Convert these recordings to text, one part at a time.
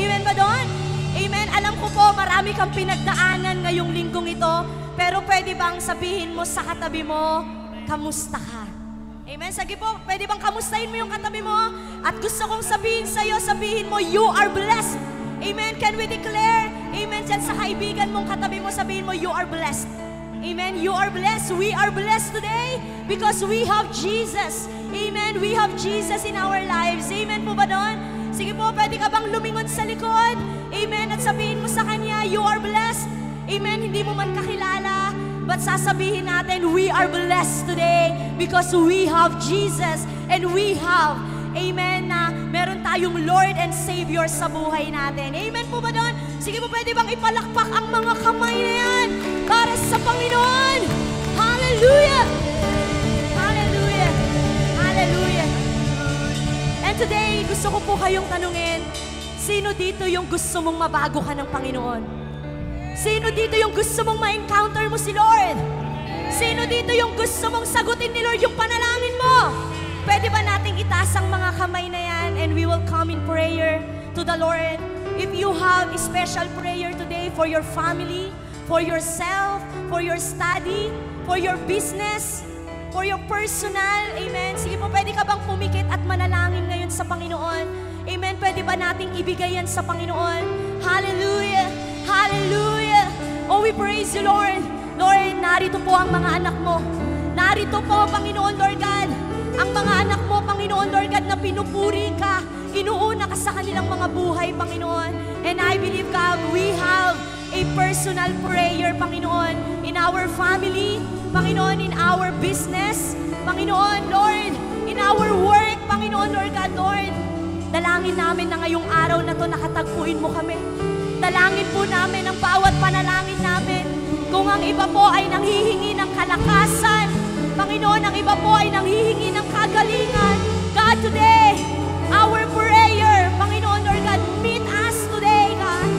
Amen ba doon? Amen. Alam ko po, marami kang pinagdaanan ngayong linggong ito, pero pwede bang sabihin mo sa katabi mo, kamusta ka? Amen. Sige po, pwede bang kamustahin mo yung katabi mo? At gusto kong sabihin sa'yo, sabihin mo, you are blessed. Amen. Can we declare? Amen. Diyan sa kaibigan mong katabi mo, sabihin mo, you are blessed. Amen. You are blessed. We are blessed today because we have Jesus. Amen. We have Jesus in our lives. Amen po ba doon? Sige po, pwede ka bang lumingon sa likod? Amen. At sabihin mo sa Kanya, you are blessed. Amen. Hindi mo man kakilala, but sasabihin natin, we are blessed today because we have Jesus and we have, amen, na meron tayong Lord and Savior sa buhay natin. Amen po ba doon? Sige po, pwede bang ipalakpak ang mga kamay na yan para sa Panginoon? Hallelujah! Hallelujah! Hallelujah! And today, gusto ko po kayong tanungin, sino dito yung gusto mong mabago ka ng Panginoon? Sino dito yung gusto mong ma-encounter mo si Lord? Sino dito yung gusto mong sagutin ni Lord yung panalangin mo? Pwede ba nating itaas ang mga kamay na yan and we will come in prayer to the Lord? If you have a special prayer today for your family, for yourself, for your study, for your business, for your personal, amen. Sige po, pwede ka bang pumikit at manalangin ngayon sa Panginoon? Amen. Pwede ba nating ibigay yan sa Panginoon? Hallelujah! Hallelujah! Oh, we praise you, Lord. Lord, narito po ang mga anak mo. Narito po, Panginoon, Lord God. Ang mga anak mo, Panginoon, Lord God, na pinupuri ka. Inuuna ka sa kanilang mga buhay, Panginoon. And I believe, God, we have a personal prayer, Panginoon, in our family, Panginoon, in our business, Panginoon, Lord, in our work, Panginoon, Lord God, Lord. Dalangin namin na ngayong araw na to nakatagpuin mo kami. Dalangin po namin ang bawat panalangin namin. Kung ang iba po ay nanghihingi ng kalakasan, Panginoon, ang iba po ay nanghihingi ng kagalingan. God, today, our prayer, Panginoon, Lord God, meet us today, God.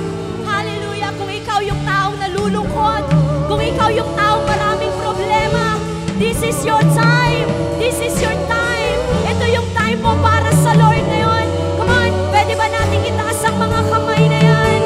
Hallelujah. Kung ikaw yung taong nalulungkot, kung ikaw yung taong maraming problema, this is your time. This is your time. Ito yung time mo para sa Lord ngayon. Come on, pwede ba natin itaas ang mga kamay na yan?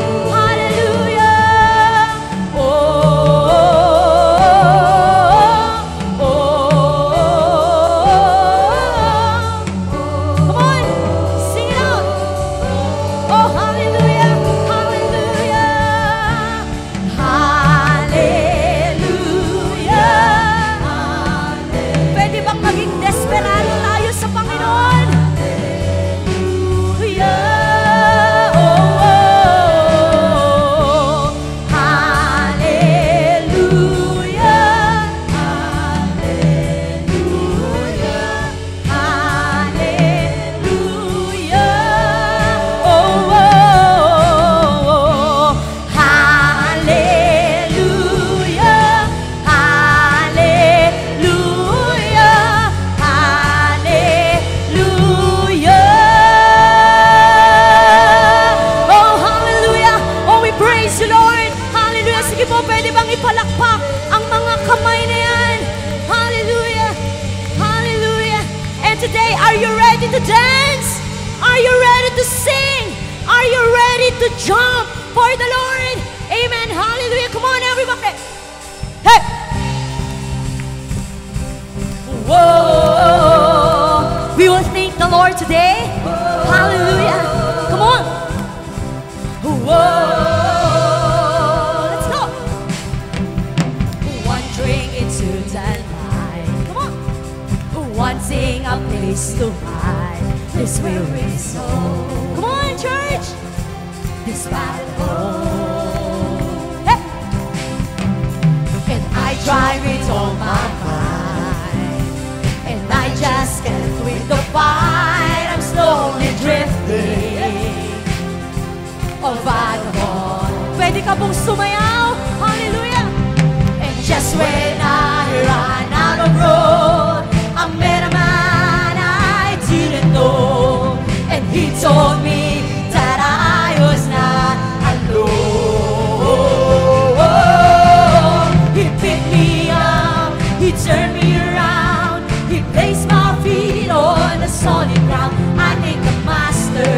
Solid ground. I thank the Master,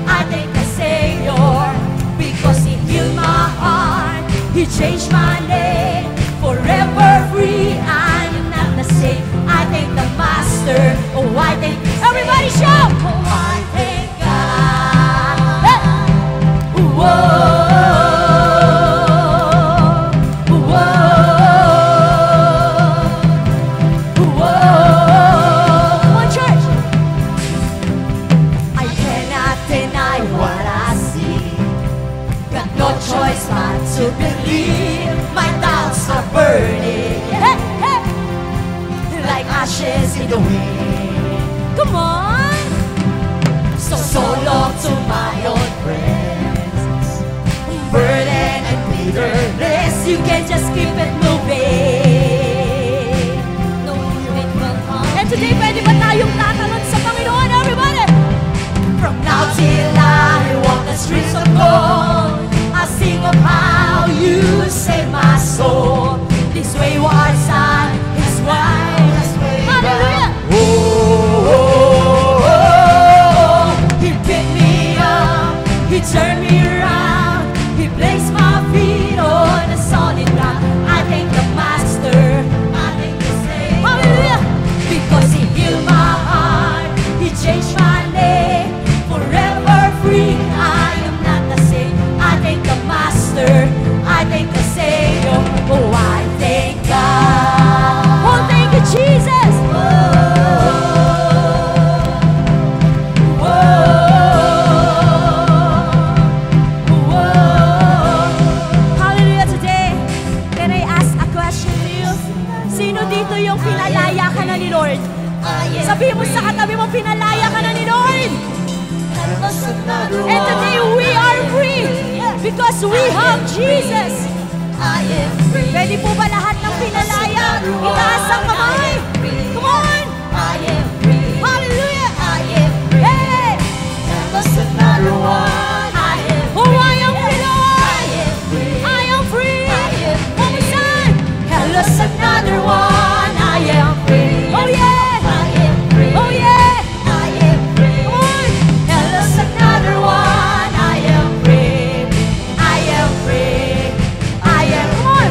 I thank the Savior. to believe my doubts are burning. Hey, hey. Like ashes in the wind. Come on. So long to my own friends. Burden and bitterness, you can just keep it moving. No, it will come. And today, pwede ba tayong tatalon sa Panginoon, everybody? From now till I walk the streets of gold, I sing of how you saved my soul. This wayward son is wise. Hallelujah! Oh, oh, oh, oh. He picked me up, He turned me around, He placed my feet on a solid ground. I thank the Master, I thank the Savior. Hallelujah! Because He healed my heart, He changed my name. Forever free, I am not the same. I thank the Master, I thank the Savior. Oh, I thank God. Oh, thank you, Jesus. Whoa, whoa, whoa. Hallelujah. Today, can I ask a question to you? Sino dito yung pinalaya ka na ni Lord? Sabihin mo sa katabi mo, pinalaya ka na ni Lord. And today we are free because we have Jesus. Pwede po ba lahat ng pinalaya? Itaas ang kamay. Come on. Hallelujah. Hey. Oh, I am free, Lord. I am free. One more time. Tell us another one. I am free. Oh, yeah. Oh, yeah. Come on. Tell us another one. I am free. I am free. I am. Come on.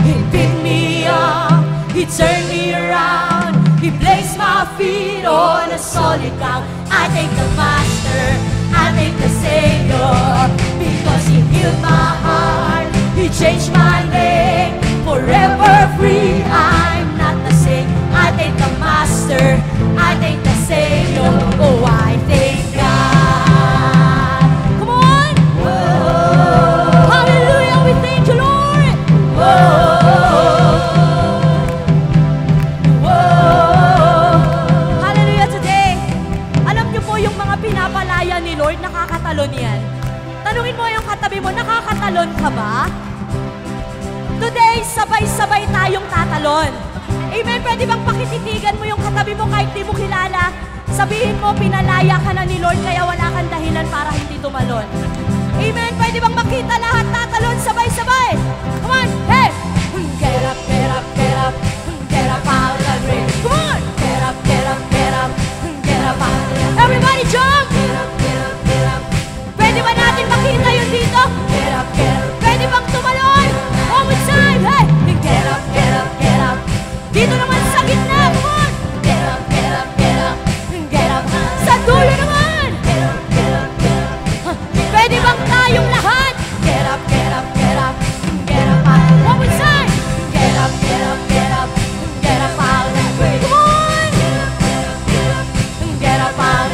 He picked me up. He turned me around. He placed my feet on a solid ground. I thank the Master. I thank the Savior. Because He healed my heart. He changed my name. Forever free. I'm not the same. I thank the Master. I thank the Savior. Oh, I thank God. Come on. Whoa. Hallelujah. We thank you, Lord. Whoa. Hallelujah. Today, alam niyo po yung mga pinapalaya ni Lord, nakakatalon yan. Tanungin mo yung katabi mo, nakakatalon ka ba? Today, sabay-sabay tayong tatalon. Amen? Pwede bang pakititigan mo yung katabi mo kahit di mo kilala? Sabihin mo, pinalaya ka na ni Lord, kaya wala kang dahilan para hindi tumalon. Amen? Pwede bang makita lahat tatalon sabay-sabay? Come on! Hey! Get up, get up, get up. Get up out of the grave. Come on! Get up, get up, get up. Get up out of the grave. Everybody jump! Get up, get up, get up. Pwede ba natin makita yun dito? Get up, get up. Pwede bang tumalon? One more time! Hey! Get up, get up, get up. Dito naman sa gitna, come on! Get up, get up, get up. Get up. Sa dulo naman! Get up, get up, get up. Pwede bang tayong lahat? Get up, get up, get up. Get up out. One more time! Get up, get up, get up. Get up out. Come on! Get up, get up, get up. Get up out.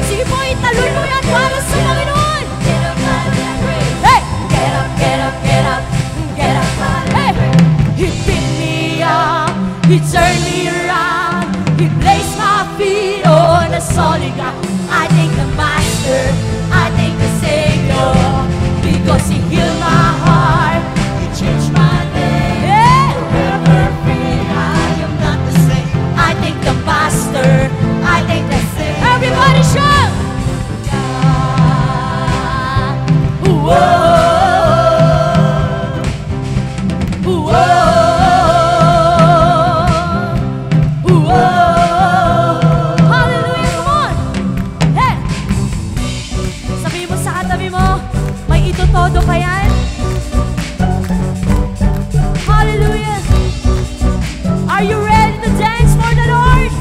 Sige po, italon mo yan para sa Panginoon! Get up out of that grave. Hey! Get up, get up, get up. Get up out. Hey! He picked me up. He turned me around. He placed my feet on a solid ground. I thank the Master. I thank the Savior. Because He healed my heart. He changed my name. Yeah. Forever free. I am not the same. I thank the Master. I thank the Savior. Everybody shout. Whoa. Todo pa yan? Hallelujah! Are you ready to dance for the Lord?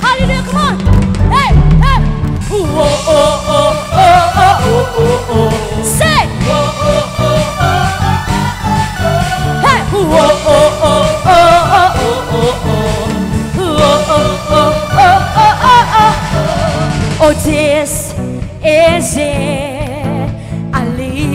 Hallelujah! Come on! Hey! Hey! Ooh, oh, oh, oh, oh, oh, oh, oh, oh. Sing! Oh, oh, oh, oh, oh. Hey! Ooh, oh, oh, oh, oh, oh, oh, oh, oh. Ooh, oh, oh, oh, oh, oh, oh, oh. Oh, this is it. I leave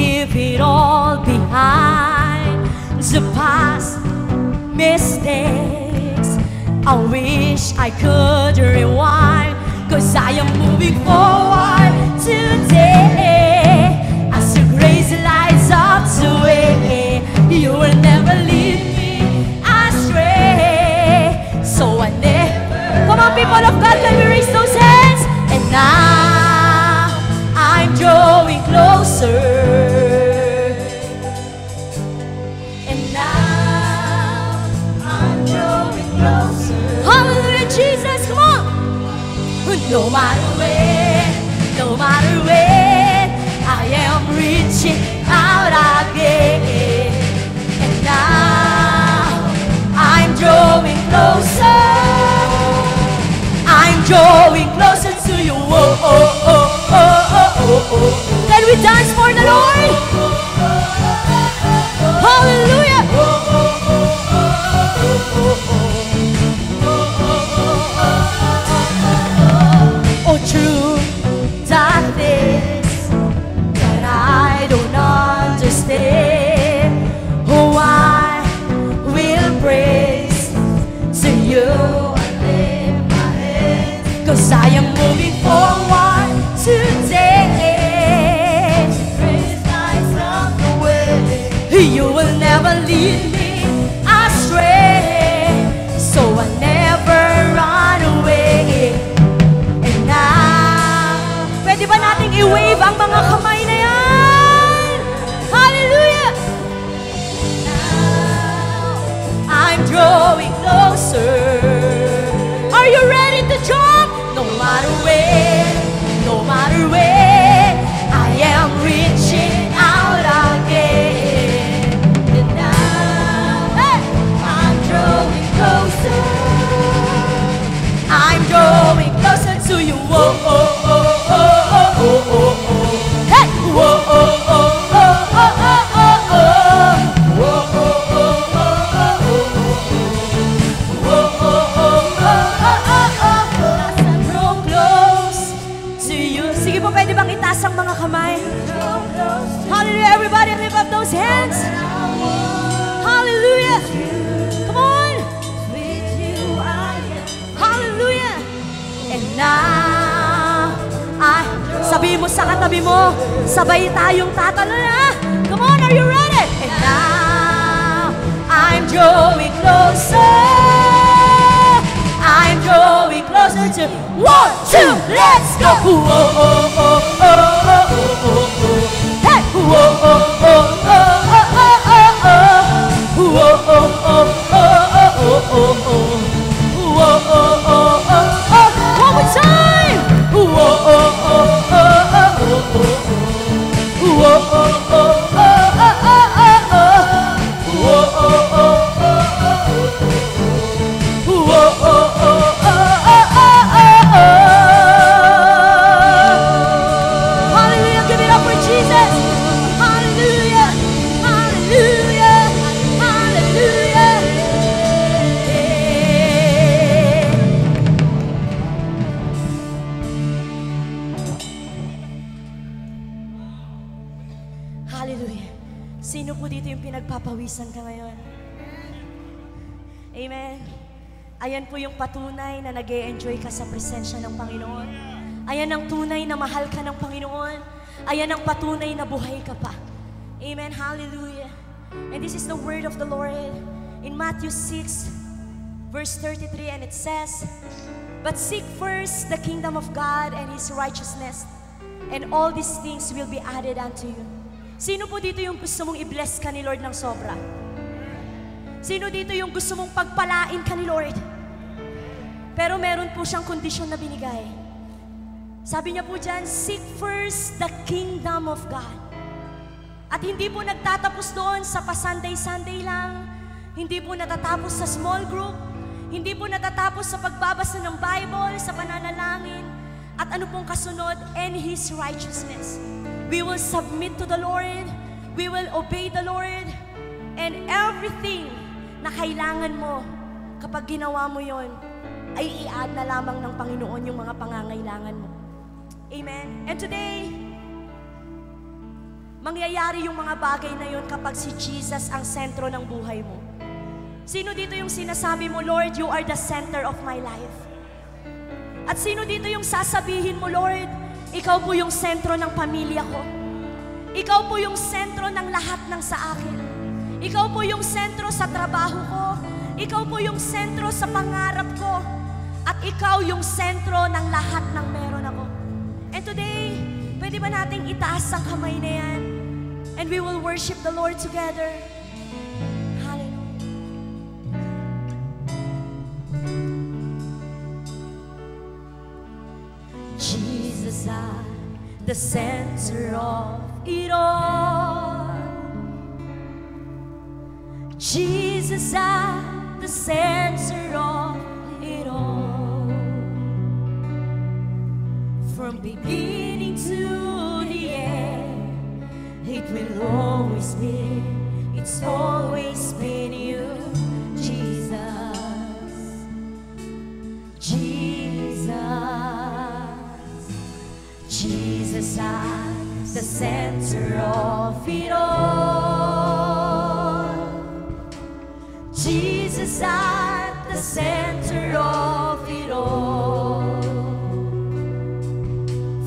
mistakes. I wish I could rewind, 'cause I am moving forward today. As your grace lights up the way, you will never leave me astray. So I never. Come on, people of God, can we raise those hands? And now I'm drawing closer. And now I'm drawing closer. Hallelujah, Jesus, come on. No matter when, I am reaching out again. And now I'm drawing closer. I'm drawing closer to you. Oh, oh, oh, oh, oh, oh, oh. Can we dance for the Lord? Hallelujah. Oh, true darkness that I don't understand. Oh, I will praise to you. I lift my hands, 'cause I am moving forward today. Grace lights up the way. You will never leave me astray. So I never run away. And now, pwede ba nating i-wave ang mga kamay na yan? Hallelujah! Now, I'm drawing closer. Are you ready to jump? No matter when, I am reaching out again. And now, hey, I'm drawing closer. I'm drawing closer to you. Whoa, oh, oh, oh, oh, oh, oh, oh. Hey, whoa, oh, oh, oh, oh, oh, oh, oh. Whoa, oh, oh, oh, oh, oh, oh. Whoa, oh, oh, oh, oh, oh, oh. As I draw close to you. Sige po, pwede bang itaas ang mga kamay? Hallelujah, everybody lift up those hands. Hallelujah. Come on. Hallelujah. And now, sabihin mo sa katabi mo, sabay tayong tatalon ha. Come on, are you ready? And now, I'm drawing closer. I'm drawing closer to 1, 2, let's go. Whoa, oh, oh, oh, oh, oh, oh, oh. Hey, whoa, oh, oh, oh, oh, oh, oh, oh. Whoa, oh, oh, oh, oh, oh, oh, oh. Whoa, oh, oh, oh, oh. One more time. Whoa, oh, oh, oh, oh, oh, oh. Whoa, oh, oh, oh, oh, oh, oh. Whoa, oh, oh, oh, oh. Whoa, oh, oh, oh, oh, oh. Hallelujah, give it up for Jesus. Hallelujah, hallelujah, hallelujah. Hallelujah. Sino po dito yung pinagpapawisan ka ngayon? Amen. Ayan po yung patunay na nag-e-enjoy ka sa presensya ng Panginoon. Ayan ang tunay na mahal ka ng Panginoon. Ayan ang patunay na buhay ka pa. Amen. Hallelujah. And this is the word of the Lord in Matthew 6, verse 33, and it says, "But seek first the kingdom of God and His righteousness, and all these things will be added unto you." Sino po dito yung gusto mong i-bless ka ni Lord ng sobra? Sino dito yung gusto mong pagpalain ka ni Lord? Pero meron po siyang kondisyon na binigay. Sabi niya po dyan, seek first the kingdom of God. At hindi po nagtatapos doon sa pa-Sunday-Sunday lang. Hindi po natatapos sa small group. Hindi po natatapos sa pagbabasa ng Bible, sa pananalangin. At ano pong kasunod? And His righteousness. We will submit to the Lord. We will obey the Lord. And everything na kailangan mo, kapag ginawa mo yon, ay i-add na lamang ng Panginoon yung mga pangangailangan mo. Amen. And today, mangyayari yung mga bagay na yun kapag si Jesus ang sentro ng buhay mo. Sino dito yung sinasabi mo, Lord, you are the center of my life? At sino dito yung sasabihin mo, Lord, ikaw po yung sentro ng pamilya ko. Ikaw po yung sentro ng lahat ng sa akin. Ikaw po yung sentro sa trabaho ko. Ikaw po yung sentro sa pangarap ko. At ikaw yung sentro ng lahat ng meron ako. And today, pwede ba nating itaas ang kamay na yan? And we will worship the Lord together. Jesus at the center of it all. Jesus at the center of it all. From beginning to the end, it will always be, it's always been you, Jesus. Jesus at the center of it all. Jesus at the center of it all.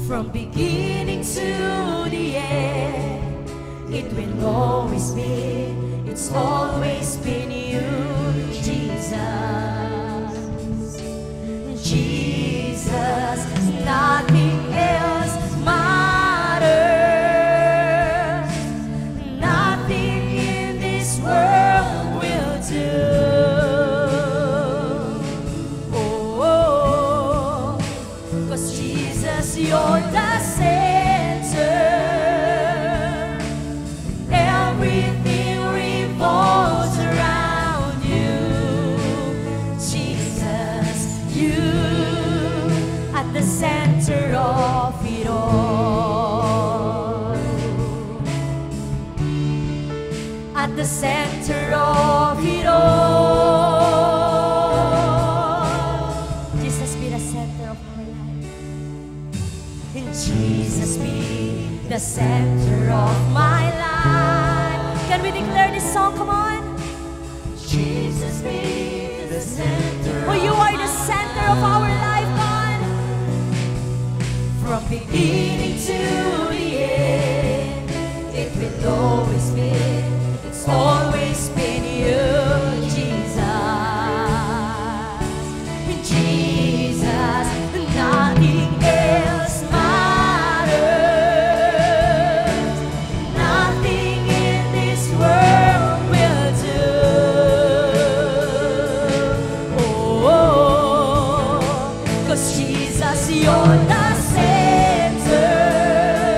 From beginning to the end, it will always be, it's always been you, Jesus. Jesus, nothing else matters. Nothing in this world will do. Oh, 'cause Jesus, you're the center. Everything revolves around you. Jesus, you at the center of it all. At the center of it all. Jesus, be the center of our life. And Jesus, be the center of my life. Can we declare this song? Come on. Jesus, be the center. Oh, you are the center of our life, God. From beginning to the end, it will always be, it's always been you, Jesus. Jesus, nothing else matters. Nothing in this world will do. Oh, 'cause Jesus, you're the center.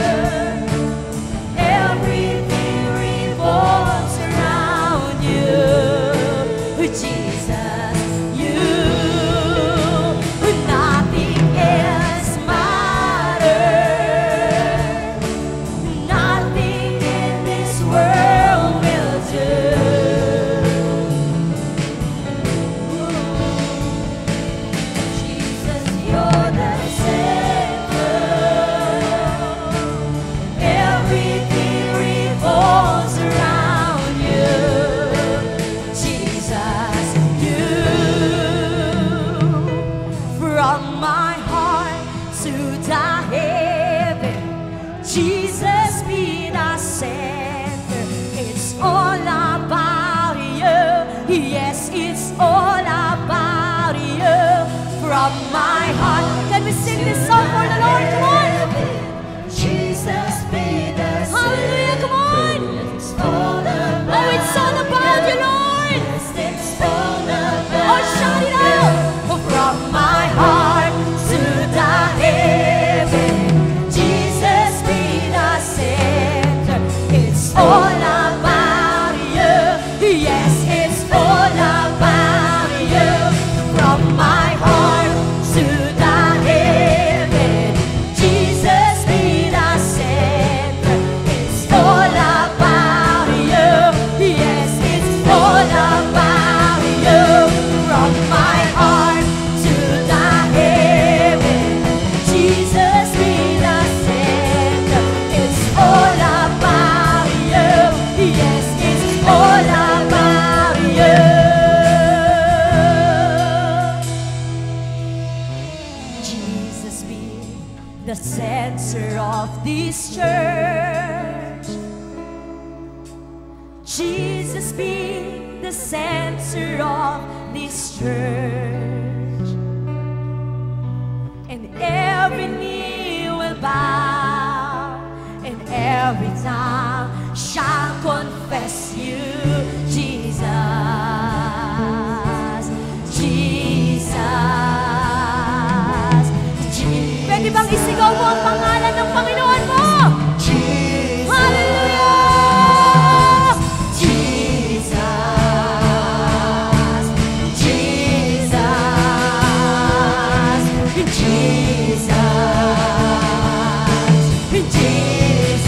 Jesus be the center of this church, and every knee will bow, and every tongue shall confess you, Jesus, Jesus. Pwede bang isigaw mo ang pangalan ng Panginoon mo? Jesus. Hallelujah! Jesus. Jesus. Jesus. Jesus.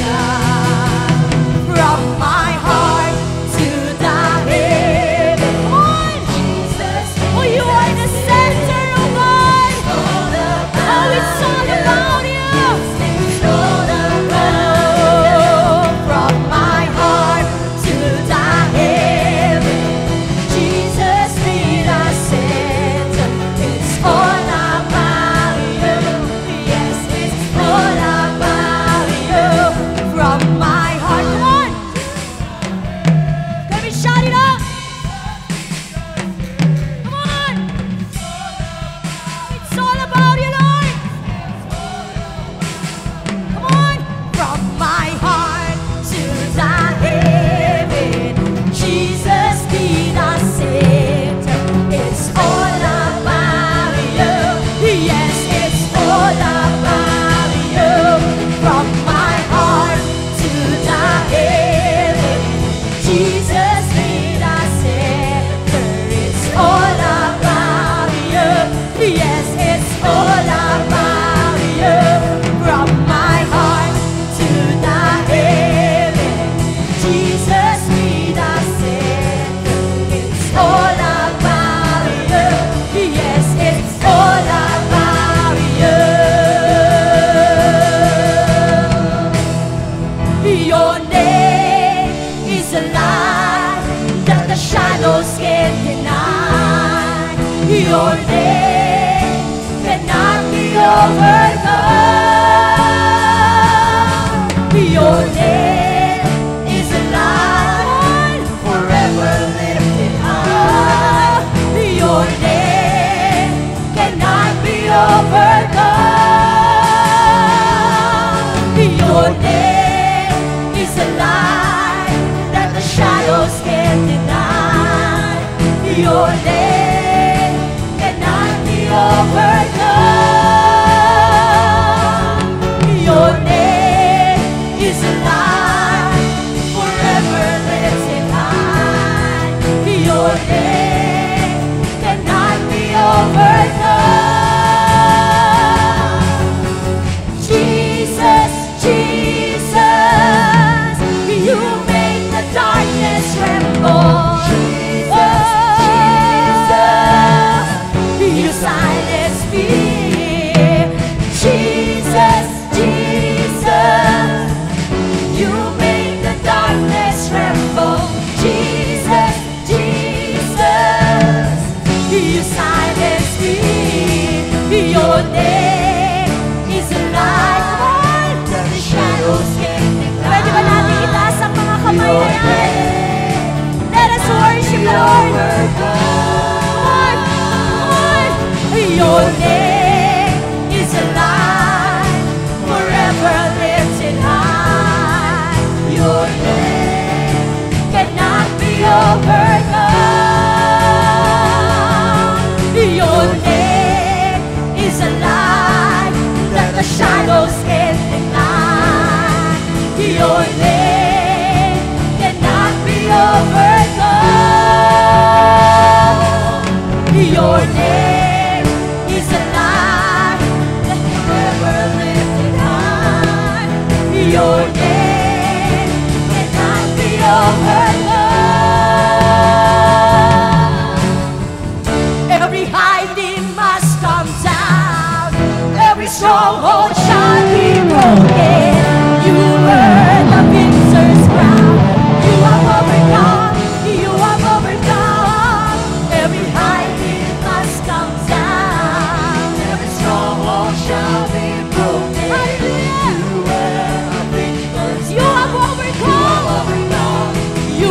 From my heart to the heaven. Come on! Jesus. Oh, you are the center of God. Oh, it's all about you. It's all about from my heart to the heaven. Jesus be the center. It's all about you. Yes, it's all about you. From my heart. Come on. Let me shout it out. Come on. It's all about you, Lord. Come on. From my heart to the heaven, Jesus be the center. It's all about you. Yes, it's all about you. From my heart to the heaven, Jesus be the center. It's all about you. Yes, it's all about you. From my heart to the heaven, Jesus be the center. It's all about you. Yes, it's all about you. Your name is a light that the shadows can't deny. Your name cannot be overcome. Your name is a light forever lifted high. Your name cannot be overcome. Your name is a light that the shadows can't deny. Your name cannot be overcome.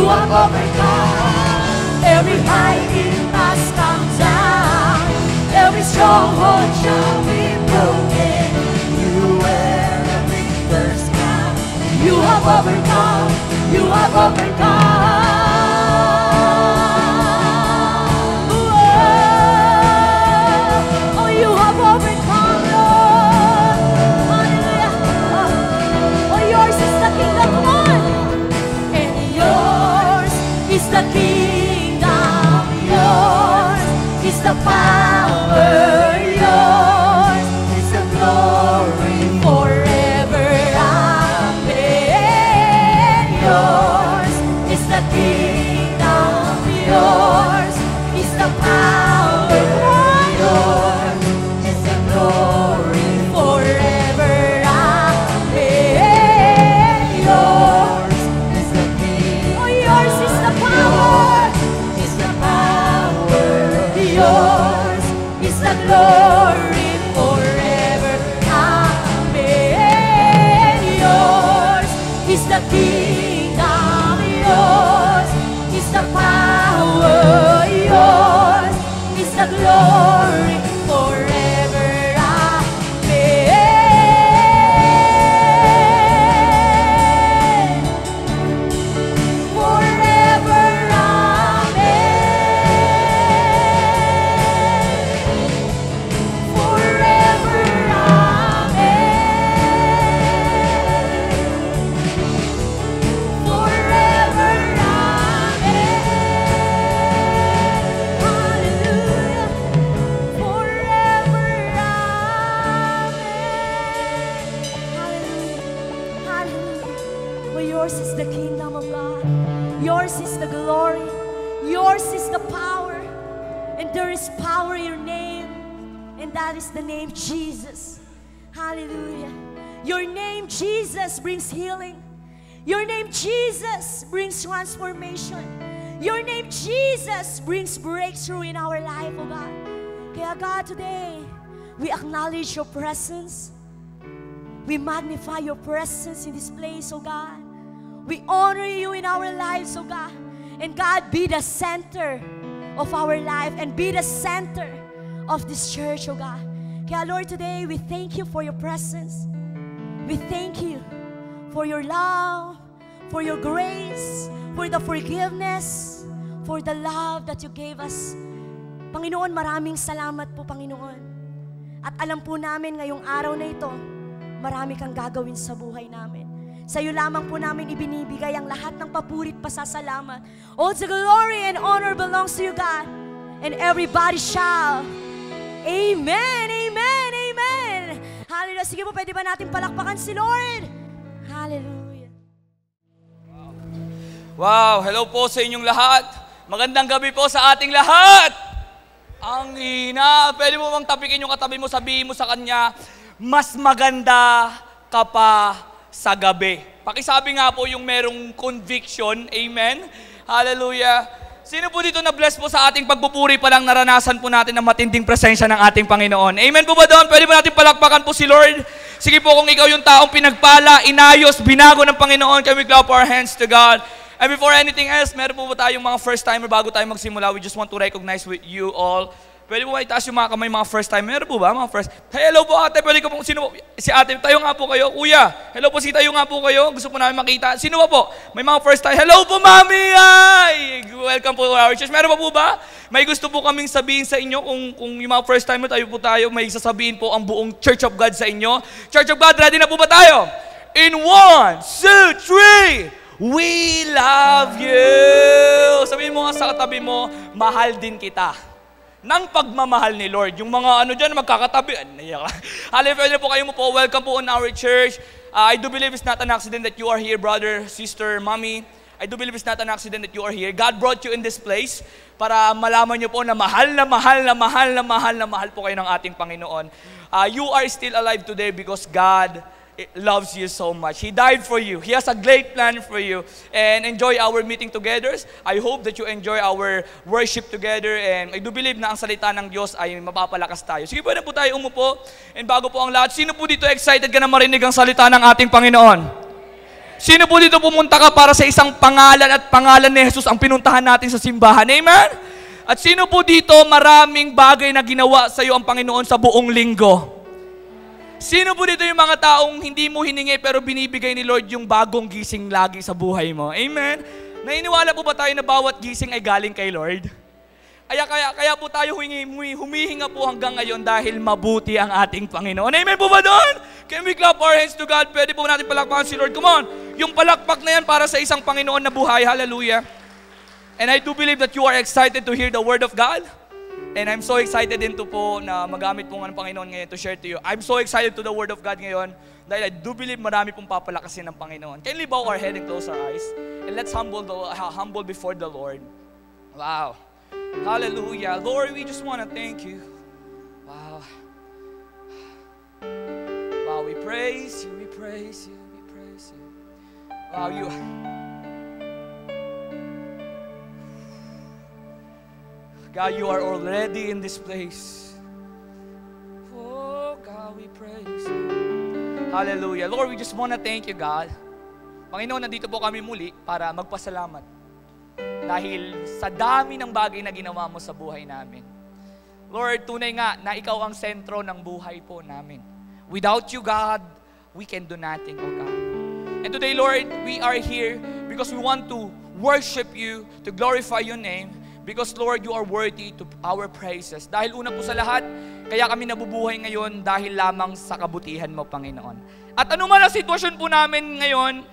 have overcome. Every high it must come down. Every stronghold shall be broken. You wear every first crown. You have overcome. You have overcome. Oh, you have overcome, Lord. Hallelujah. Oh, yours is the kingdom. Come on. And yours is the kingdom. Yours is the power. Yours is the glory forever. Amen. Yours is the kingdom. Yours is the power. Yours is the glory forever. Amen. Yours is the kingdom. Oh, yours is the power. Is the power. Yours is the glory forever. Amen. Yours is the kingdom. Yours is the power. Yours is the glory forever. Amen. Forever. Amen. Forever. Amen. Forever. Amen. Hallelujah. Forever. Amen. Hallelujah. Hallelujah. For yours is the kingdom of God. Yours is the glory. Yours is the power. And there is power in your name. And that is the name Jesus. Hallelujah. Your name Jesus brings healing. Your name Jesus brings transformation. Your name Jesus brings breakthrough in our life, oh God. Kaya God, today, we acknowledge your presence. We magnify your presence in this place, oh God. We honor you in our lives, oh God. And God, be the center of our life and be the center of this church, oh God. Kaya Lord, today, we thank you for your presence. We thank you for your love, for your grace, for the forgiveness, for the love that you gave us. Panginoon, maraming salamat po, Panginoon. At alam po namin ngayong araw na ito, marami kang gagawin sa buhay namin. Sa iyo lamang po namin ibinibigay ang lahat ng papurit pasasalamat. All the glory and honor belongs to you, God. And everybody shall. Amen, amen, amen. Hallelujah. Sige po, pwede ba natin palakpakan si Lord? Hallelujah. Wow, hello po sa inyong lahat. Magandang gabi po sa ating lahat. Ang hina. Pwede mo bang tapikin yung katabi mo, sabihin mo sa kanya, mas maganda ka pa sa gabi. Pakisabi nga po yung merong conviction. Amen. Hallelujah. Sino po dito na bless po sa ating pagpupuri pa lang naranasan po natin ang matinding presensya ng ating Panginoon? Amen po ba doon? Pwede ba natin palakpakan po si Lord? Sige po, kung ikaw yung taong pinagpala, inayos, binago ng Panginoon, can we clap our hands to God? And before anything else, meron po ba tayong mga first timer bago tayo magsimula? We just want to recognize with you all. Pwede po ba itaas yung mga kamay, mga first time? Meron po ba mga first? Hey, hello po ate, pwede ko po, sino po? Si ate, tayo nga po kayo. Kuya, hello po, si tayo nga po kayo. Gusto po namin makita. Sino po? May mga first time. Hello po, mami! Ay! Welcome po to our church. Meron pa po ba? May gusto po kaming sabihin sa inyo kung yung mga first time tayo po tayo, may sasabihin po ang buong Church of God sa inyo. Church of God, ready na po ba tayo? In 1, 2, 3, we love you! Sabihin mo nga sa katabi mo, mahal din kita. Nang pagmamahal ni Lord. Yung mga ano dyan, magkakatabi. Hallelujah po kayo mo po. Welcome po on our church. I do believe it's not an accident that you are here, brother, sister, mommy. I do believe it's not an accident that you are here. God brought you in this place para malaman niyo po na mahal na mahal na mahal na mahal na mahal po kayo ng ating Panginoon. You are still alive today because God loves you so much. He died for you. He has a great plan for you. And enjoy our meeting together. I hope that you enjoy our worship together. And I do believe na ang salita ng Diyos ay mapapalakas tayo. Sige po na po tayo umupo. And bago po ang lahat, sino po dito excited ka na marinig ang salita ng ating Panginoon? Sino po dito pumunta ka para sa isang pangalan at pangalan ni Jesus ang pinuntahan natin sa simbahan? Amen? At sino po dito maraming bagay na ginawa sa iyo ang Panginoon sa buong linggo? Sino po dito yung mga taong hindi mo hiningi pero binibigay ni Lord yung bagong gising lagi sa buhay mo? Amen? Naniniwala po ba tayo na bawat gising ay galing kay Lord? Kaya po tayo humihinga po hanggang ngayon dahil mabuti ang ating Panginoon. Amen po ba doon? Can we clap our hands to God? Pwede po natin palakpakan si Lord. Come on! Yung palakpak na yan para sa isang Panginoon na buhay. Hallelujah! And I do believe that you are excited to hear the Word of God. And I'm so excited din to po na magamit po ng Panginoon ngayon to share to you. I'm so excited to the Word of God ngayon dahil I do believe marami pong papalakasin ng Panginoon. Can we bow our head and close our eyes? And let's humble before the Lord. Wow! Hallelujah. Lord, we just want to thank you. Wow. Wow, we praise you, we praise you, we praise you. Wow, God, you are already in this place. Oh, God, we praise you. Hallelujah. Lord, we just want to thank you, God. Panginoon, nandito po kami muli para magpasalamat. Dahil sa dami ng bagay na ginawa mo sa buhay namin. Lord, tunay nga na ikaw ang sentro ng buhay po namin. Without you, God, we can do nothing, oh God. And today, Lord, we are here because we want to worship you, to glorify your name, because, Lord, you are worthy to our praises. Dahil una po sa lahat, kaya kami nabubuhay ngayon dahil lamang sa kabutihan mo, Panginoon. At anuman ang sitwasyon po namin ngayon,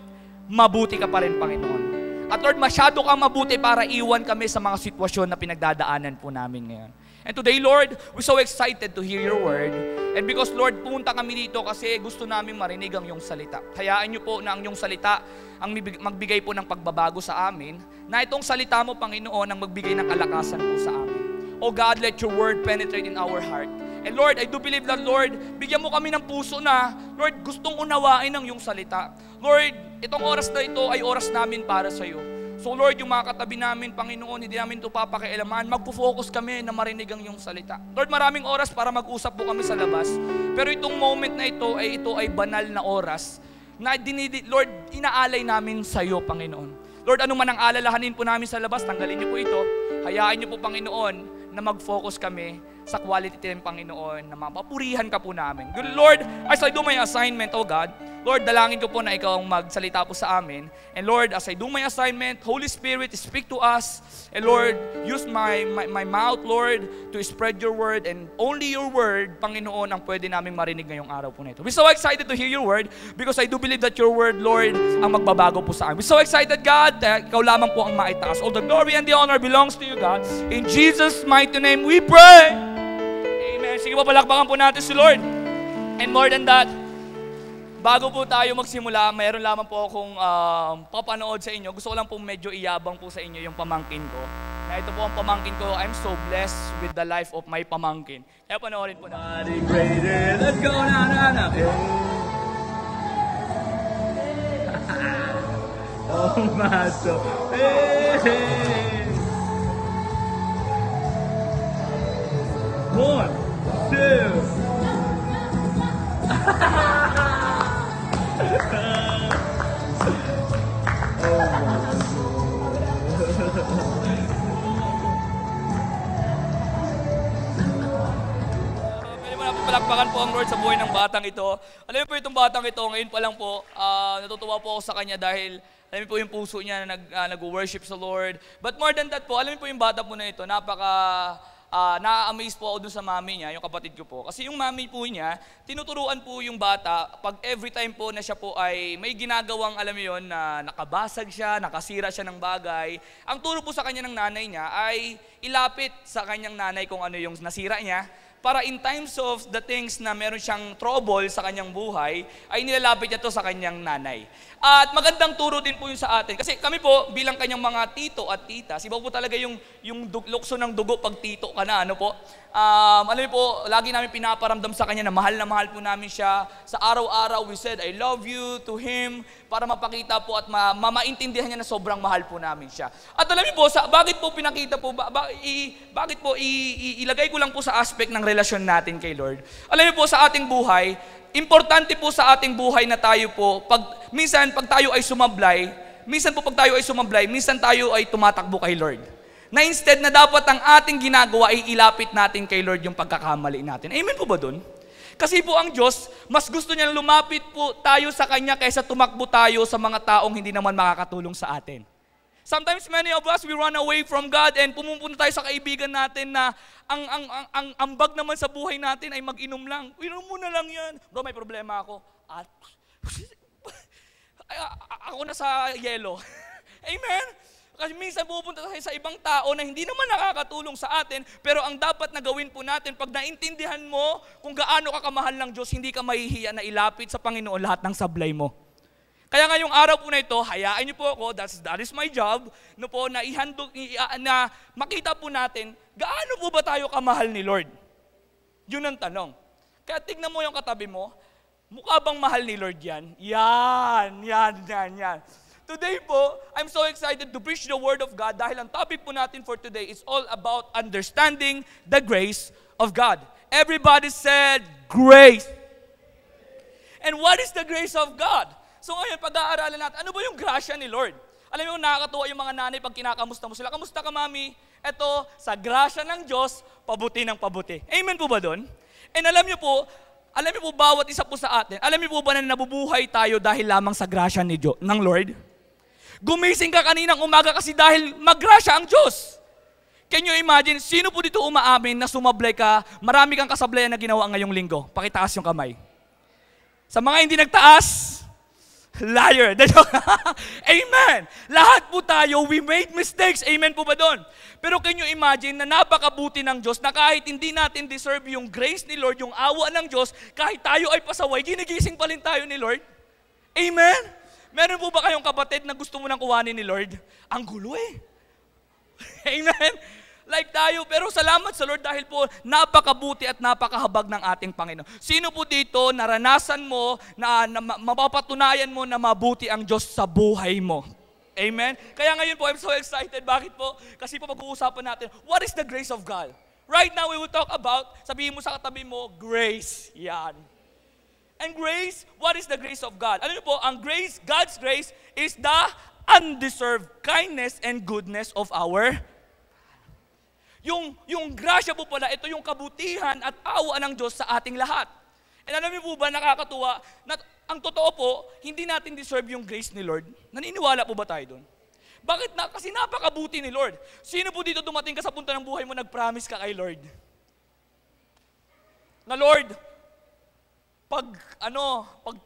mabuti ka pa rin, Panginoon. At Lord, masyado kang mabuti para iwan kami sa mga sitwasyon na pinagdadaanan po namin ngayon. And today, Lord, we're so excited to hear your word. And because, Lord, punta kami dito kasi gusto namin marinig ang iyong salita. Hayaan niyo po na ang iyong salita ang magbigay po ng pagbabago sa amin, na itong salita mo, Panginoon, ang magbigay ng kalakasan po sa amin. Oh God, let your word penetrate in our heart. And Lord, I do believe that, Lord, bigyan mo kami ng puso na, Lord, gustong unawain ang iyong salita. Lord, itong oras na ito ay oras namin para sa iyo. So Lord, yung mga katabi namin, Panginoon, hindi namin ito papakialaman. Magpo-focus kami na marinig ang iyong salita. Lord, maraming oras para mag-usap po kami sa labas. Pero itong moment na ito ay banal na oras na Lord, inaalay namin sa iyo, Panginoon. Lord, ano man ang alalahanin po namin sa labas, tanggalin niyo po ito. Hayaan niyo po, Panginoon, na mag-focus kami sa quality ng Panginoon, na mapapurihan ka po namin. Good Lord, as I do my assignment, oh God, Lord, dalangin ko po na ikaw ang magsalita po sa amin. And Lord, as I do my assignment, Holy Spirit, speak to us. And Lord, use my mouth, Lord, to spread your word. And only your word, Panginoon, ang pwede namin marinig ngayong araw po na ito. We're so excited to hear your word because I do believe that your word, Lord, ang magbabago po sa amin. We're so excited, God, that ikaw lamang po ang maitaas. All the glory and the honor belongs to you, God. In Jesus' mighty name we pray. Amen. Sige po, palakpakan po natin si Lord. And more than that, bago po tayo magsimula, mayroon lamang po akong papanood sa inyo. Gusto ko lang po medyo iyabang po sa inyo yung pamangkin ko. Na ito po ang pamangkin ko. I'm so blessed with the life of my pamangkin. Kaya panoorin po na. Let's go na. Oh, maso. Hey. 1, 2. Palakpakan po ang Lord sa buhay ng batang ito. Alam niyo po itong batang ito, ngayon pa lang po, natutuwa po ako sa kanya dahil alam niyo po yung puso niya na nag-worship sa Lord. But more than that po, alam niyo po yung bata po na ito, na-amaze po ako dun sa mami niya, yung kapatid ko po. Kasi yung mami po niya, tinuturuan po yung bata, pag every time po na siya po ay may ginagawang, alam mo yun, na nakabasag siya, nakasira siya ng bagay, ang turo po sa kanya ng nanay niya ay ilapit sa kanyang nanay kung ano yung nasira niya, para in times of the things na meron siyang trouble sa kanyang buhay, ay nilalapit niya to sa kanyang nanay. At magandang turo din po yun sa atin. Kasi kami po, bilang kanyang mga tito at tita, iba po talaga yung lukso ng dugo pag tito ka na, ano po. Alam niyo po, lagi namin pinaparamdam sa kanya na mahal po namin siya. Sa araw-araw, we said, I love you to him, para mapakita po at maintindihan niya na sobrang mahal po namin siya. At alam niyo po, bakit po pinakita po, bakit po ilagay ko lang po sa aspect ng relasyon natin kay Lord. Alam niyo po, sa ating buhay, importante po sa ating buhay na tayo po, minsan pag tayo ay sumablay, minsan tayo ay tumatakbo kay Lord. Na instead na dapat ang ating ginagawa ay ilapit natin kay Lord yung pagkakamali natin. Amen po ba dun? Kasi po ang Diyos, mas gusto niyang lumapit po tayo sa Kanya kaysa tumakbo tayo sa mga taong hindi naman makakatulong sa atin. Sometimes many of us, we run away from God and pumupunta tayo sa kaibigan natin na ang ambag naman sa buhay natin ay mag-inom lang. Inom mo na lang yan. Bro, may problema ako. At ako na sa yelo. Amen? Kasi minsan pupunta tayo sa ibang tao na hindi naman nakakatulong sa atin, pero ang dapat na gawin po natin, pag naintindihan mo kung gaano ka kamahal ng Diyos, hindi ka mahihiya na ilapit sa Panginoon lahat ng sablay mo. Kaya ngayong araw po na ito, hayaan niyo po ako, that is my job, no po, na na makita po natin, gaano po ba tayo kamahal ni Lord? Yun ang tanong. Kaya tignan mo yung katabi mo, mukha bang mahal ni Lord yan? Yan. Today po, I'm so excited to preach the Word of God dahil ang topic po natin for today is all about understanding the grace of God. Everybody said, grace. And what is the grace of God? So ngayon, pag-aaralan natin, ano ba yung grasya ni Lord? Alam mo, nakakatuwa yung mga nanay pag kinakamusta mo sila. Kamusta ka, mami? Eto, sa grasya ng Diyos, pabuti ng pabuti. Amen po ba doon? And alam niyo po, bawat isa po sa atin, alam niyo po ba na nabubuhay tayo dahil lamang sa grasya ng Lord? Gumising ka kaninang umaga kasi dahil maggrasya ang Diyos. Can you imagine, sino po dito umaamin na sumablay ka, marami kang kasablayan na ginawa ngayong linggo? Pakitaas yung kamay. Sa mga hindi nagtaas, liar. Amen. Lahat po tayo, we made mistakes. Amen po ba doon? Pero can you imagine na napakabuti ng Diyos na kahit hindi natin deserve yung grace ni Lord, yung awa ng Diyos, kahit tayo ay pasaway, ginigising pa rin tayo ni Lord? Amen? Meron po ba kayong kapatid na gusto mo nang kuhanin ni Lord? Ang gulo eh. Amen? Like tayo, pero salamat sa Lord dahil po napakabuti at napakahabag ng ating Panginoon. Sino po dito naranasan mo na mapapatunayan mo na mabuti ang Diyos sa buhay mo? Amen? Kaya ngayon po, I'm so excited. Bakit po? Kasi po mag-uusapan natin, what is the grace of God? Right now, we will talk about, sabihin mo sa katabi mo, grace. Yan. And grace, what is the grace of God? Ano po, ang grace, God's grace is the undeserved kindness and goodness of our Yung grasya po pala, ito yung kabutihan at awa ng Diyos sa ating lahat. And alam niyo po ba, nakakatuwa, na ang totoo po, hindi natin deserve yung grace ni Lord. Naniniwala po ba tayo doon? Bakit na? Kasi napakabuti ni Lord. Sino po dito dumating ka sa punto ng buhay mo, nag-promise ka kay Lord? Na Lord, pag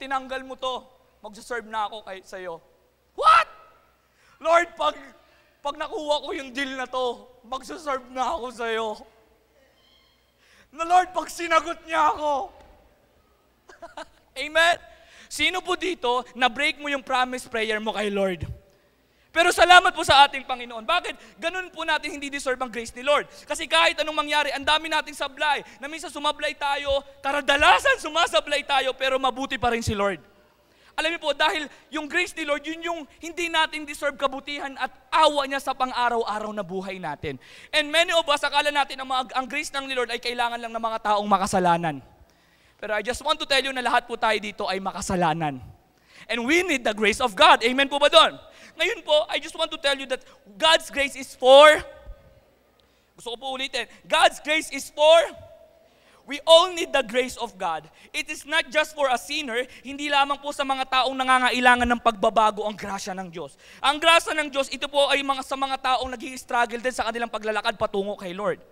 tinanggal mo to, magsaserve na ako sa iyo. What? Lord, pag nakuha ko yung deal na to, magsaserve na ako sa iyo. Na Lord, pag sinagot niya ako. Amen? Sino po dito na break mo yung promise prayer mo kay Lord? Pero salamat po sa ating Panginoon. Bakit? Ganun po natin hindi deserve ang grace ni Lord. Kasi kahit anong mangyari, ang dami nating sablay. Na minsan sumablay tayo, karadalasan sumasablay tayo, pero mabuti pa rin si Lord. Alam niyo po, dahil yung grace ni Lord, yun yung hindi natin deserve kabutihan at awa niya sa pang-araw-araw na buhay natin. And many of us, akala natin ang grace ng Lord ay kailangan lang ng mga taong makasalanan. Pero I just want to tell you na lahat po tayo dito ay makasalanan. And we need the grace of God. Amen po ba doon? Ngayon po, I just want to tell you that God's grace is for, gusto ko po ulitin, God's grace is for, we all need the grace of God. It is not just for a sinner, hindi lamang po sa mga taong nangangailangan ng pagbabago ang grasya ng Diyos. Ang grasya ng Diyos, ito po ay sa mga taong nag-i-struggle din sa kanilang paglalakad patungo kay Lord.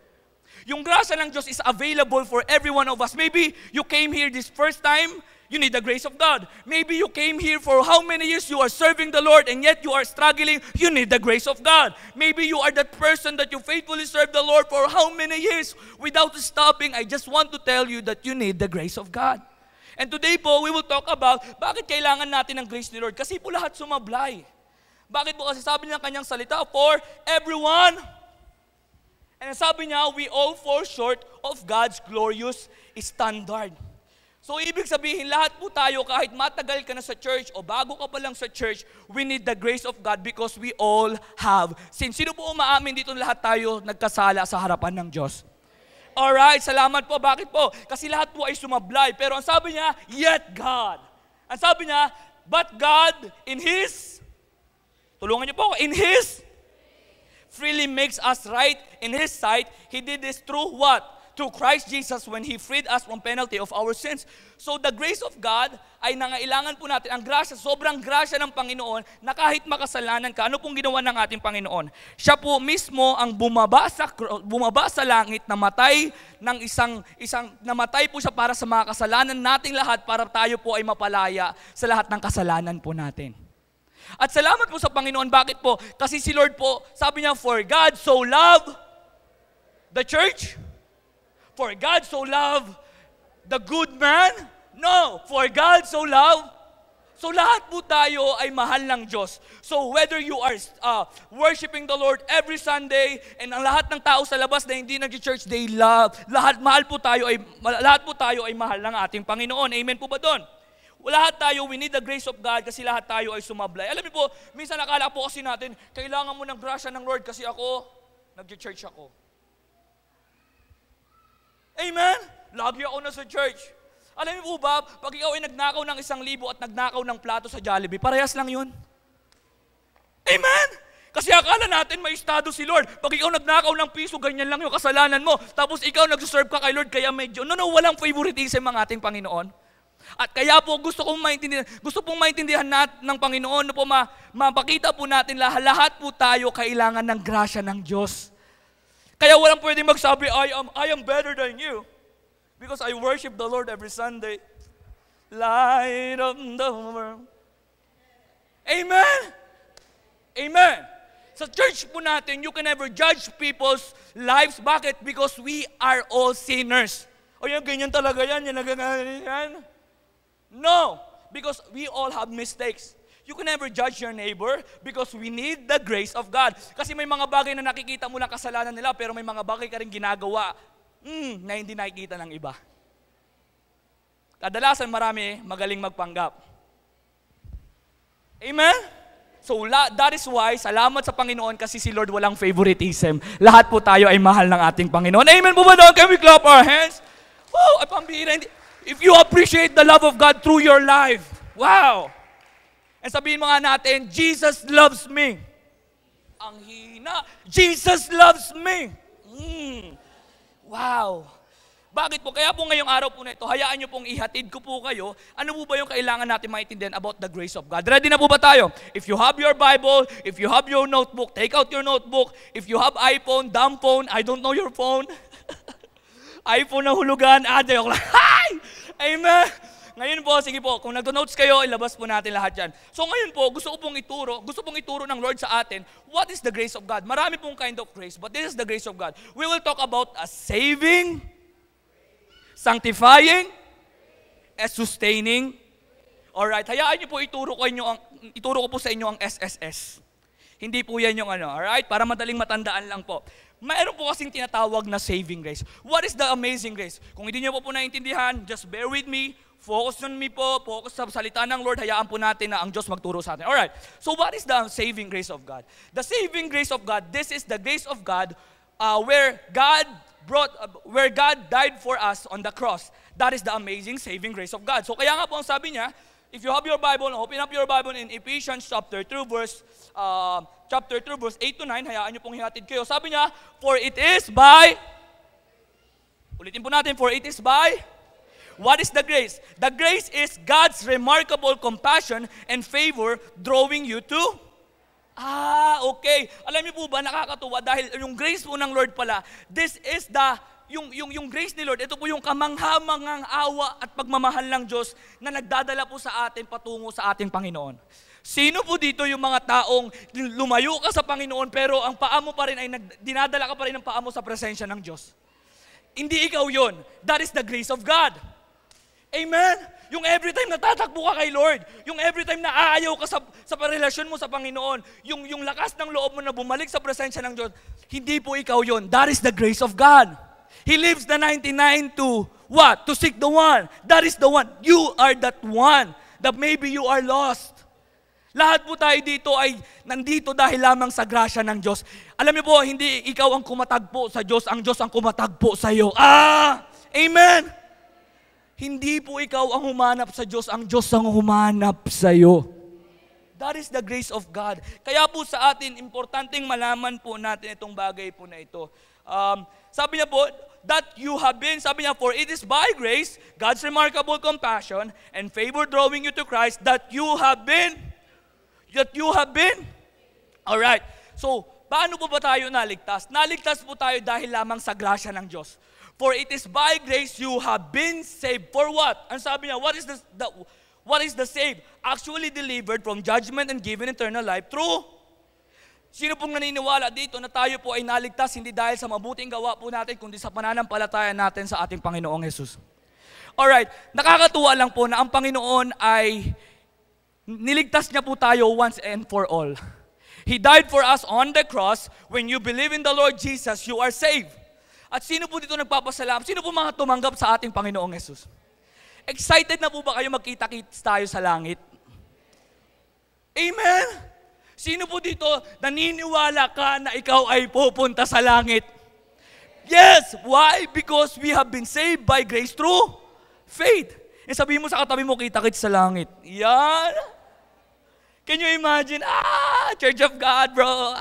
Yung grasya ng Diyos is available for every one of us. Maybe you came here this first time, you need the grace of God. Maybe you came here for how many years you are serving the Lord and yet you are struggling, you need the grace of God. Maybe you are that person that you faithfully serve the Lord for how many years without stopping. I just want to tell you that you need the grace of God. And today po, we will talk about bakit kailangan natin ng grace ni Lord. Kasi po lahat sumablay. Bakit po? Kasi sabi niya kanyang salita, for everyone. And sabi niya, we all fall short of God's glorious standard. So, ibig sabihin, lahat po tayo, kahit matagal ka na sa church o bago ka pa lang sa church, we need the grace of God because we all have sin. Sino po umaamin dito lahat tayo nagkasala sa harapan ng Diyos? Alright, salamat po. Bakit po? Kasi lahat po ay sumablay. Pero ang sabi niya, yet God. Ang sabi niya, but God in His, tulungan niyo po ako, in His, freely makes us right in His sight. He did this through what? Through Christ Jesus when He freed us from penalty of our sins. So the grace of God ay nangailangan po natin, ang grasya, sobrang grasya ng Panginoon na kahit makasalanan ka, ano pong ginawa ng ating Panginoon? Siya po mismo ang bumaba sa langit, namatay ng namatay po siya para sa mga kasalanan nating lahat para tayo po ay mapalaya sa lahat ng kasalanan po natin. At salamat po sa Panginoon. Bakit po? Kasi si Lord po, sabi niya, for God so loved the church. For God so loved the good man? No. For God so loved. So lahat po tayo ay mahal ng Diyos. So whether you are worshiping the Lord every Sunday and ang lahat ng tao sa labas na hindi nag-church, they love. Lahat po tayo ay mahal ng ating Panginoon. Amen po ba doon? Lahat tayo, we need the grace of God kasi lahat tayo ay sumablay. Alam niyo po, minsan nakala po kasi natin, kailangan mo ng grasya ng Lord kasi ako, nag-church ako. Amen? Lagi ako na sa church. Alam niyo po ba, pag ikaw ay nagnakaw ng 1,000 at nagnakaw ng plato sa Jollibee, parehas lang yun. Amen? Kasi akala natin may estado si Lord. Pag ikaw nagnakaw ng piso, ganyan lang yung kasalanan mo. Tapos ikaw nag-serve ka kay Lord, kaya medyo, walang favoritism ang ating Panginoon. At kaya po gusto pong maintindihan ng Panginoon na po mapakita po natin lahat po tayo kailangan ng grasya ng Diyos. Kaya walang pwedeng magsabi, I am better than you because I worship the Lord every Sunday. Light of the world. Amen? Amen. Sa church po natin, you can never judge people's lives. Bakit? Because we are all sinners. O yan, ganyan talaga yan. Yan. No, because we all have mistakes. You can never judge your neighbor because we need the grace of God. Kasi may mga bagay na nakikita mo lang kasalanan nila pero may mga bagay ka rin ginagawa na hindi nakikita ng iba. Kadalasan marami magaling magpanggap. Amen? So that is why, salamat sa Panginoon kasi si Lord walang favoritism. Lahat po tayo ay mahal ng ating Panginoon. Amen po ba doon? Can we clap our hands? Wow, ay pambihira. If you appreciate the love of God through your life, wow! And sabihin mo nga natin, Jesus loves me. Ang hina, Jesus loves me. Wow! Bakit po? Kaya po ngayong araw po na ito, hayaan nyo pong ihatid ko po kayo, ano po ba yung kailangan natin maintindihan about the grace of God? Ready na po ba tayo? If you have your Bible, if you have your notebook, take out your notebook. If you have iPhone, dumb phone, I don't know your phone. iPhone na hulugan, joke lang. Hi! Amen! Ngayon po, sige po, kung nagdo-notes kayo, ilabas po natin lahat yan. So ngayon po, gusto pong ituro ng Lord sa atin, what is the grace of God? Marami pong kind of grace, but this is the grace of God. We will talk about a saving, sanctifying, and sustaining. Alright, hayaan niyo po ituro ko po sa inyo ang SSS. Hindi po yan yung alright? Para madaling matandaan lang po. Mayroon po kasing tinatawag na saving grace. What is the amazing grace? Kung hindi niyo po naintindihan, just bear with me. Focus on me po. Focus sa salita ng Lord. Hayaan po natin na ang Diyos magturo sa atin. Alright. So what is the saving grace of God? The saving grace of God, this is the grace of God where God died for us on the cross. That is the amazing saving grace of God. So kaya nga po ang sabi niya, if you have your Bible, open up your Bible in Ephesians chapter 2 verse 8 to 9, hayaan niyo pong hihatid kayo. Sabi niya, for it is by, ulitin po natin, for it is by, what is the grace? The grace is God's remarkable compassion and favor drawing you to, okay. Alam niyo po ba, nakakatuwa dahil yung grace po ng Lord pala, this is yung grace ni Lord, ito po yung kamanghamangang awa at pagmamahal ng Diyos na nagdadala po sa atin patungo sa ating Panginoon. Sino po dito yung mga taong lumayo ka sa Panginoon pero ang paa mo pa rin ay dinadala ka pa rin ng paa mo sa presensya ng Diyos? Hindi ikaw yon. That is the grace of God. Amen? Yung every time natatakbo ka kay Lord, yung every time na aayaw ka sa relasyon mo sa Panginoon, yung lakas ng loob mo na bumalik sa presensya ng Diyos, hindi po ikaw yon. That is the grace of God. He leaves the 99 to what? To seek the one. That is the one. You are that one that maybe you are lost. Lahat po tayo dito ay nandito dahil lamang sa grasya ng Diyos. Alam niyo po, hindi ikaw ang kumatagpo sa Diyos ang kumatagpo sa iyo. Amen! Hindi po ikaw ang humanap sa Diyos ang humanap sa iyo. That is the grace of God. Kaya po sa atin, importanteng malaman po natin itong bagay po na ito. Sabi niya po, sabi niya, for it is by grace, God's remarkable compassion and favor drawing you to Christ that you have been. Alright, so, paano po ba tayo naligtas? Naligtas po tayo dahil lamang sa grasya ng Diyos. For it is by grace you have been saved. For what? Ang sabi niya, what is the saved? Actually delivered from judgment and given eternal life through. Sino pong naniniwala dito na tayo po ay naligtas hindi dahil sa mabuting gawa po natin, kundi sa pananampalataya natin sa ating Panginoong Jesus. Alright, nakakatuwa lang po na ang Panginoon ay niligtas niya po tayo once and for all. He died for us on the cross. When you believe in the Lord Jesus, you are saved. At sino po dito nagpapasalamat? Sino po mga tumanggap sa ating Panginoong Jesus? Excited na po ba kayo magkita-kits tayo sa langit? Amen? Sino po dito naniniwala ka na ikaw ay pupunta sa langit? Yes! Why? Because we have been saved by grace through faith. E sabihin mo sa katabi mo, kita-kits sa langit. Yan! Can you imagine? Church of God, bro.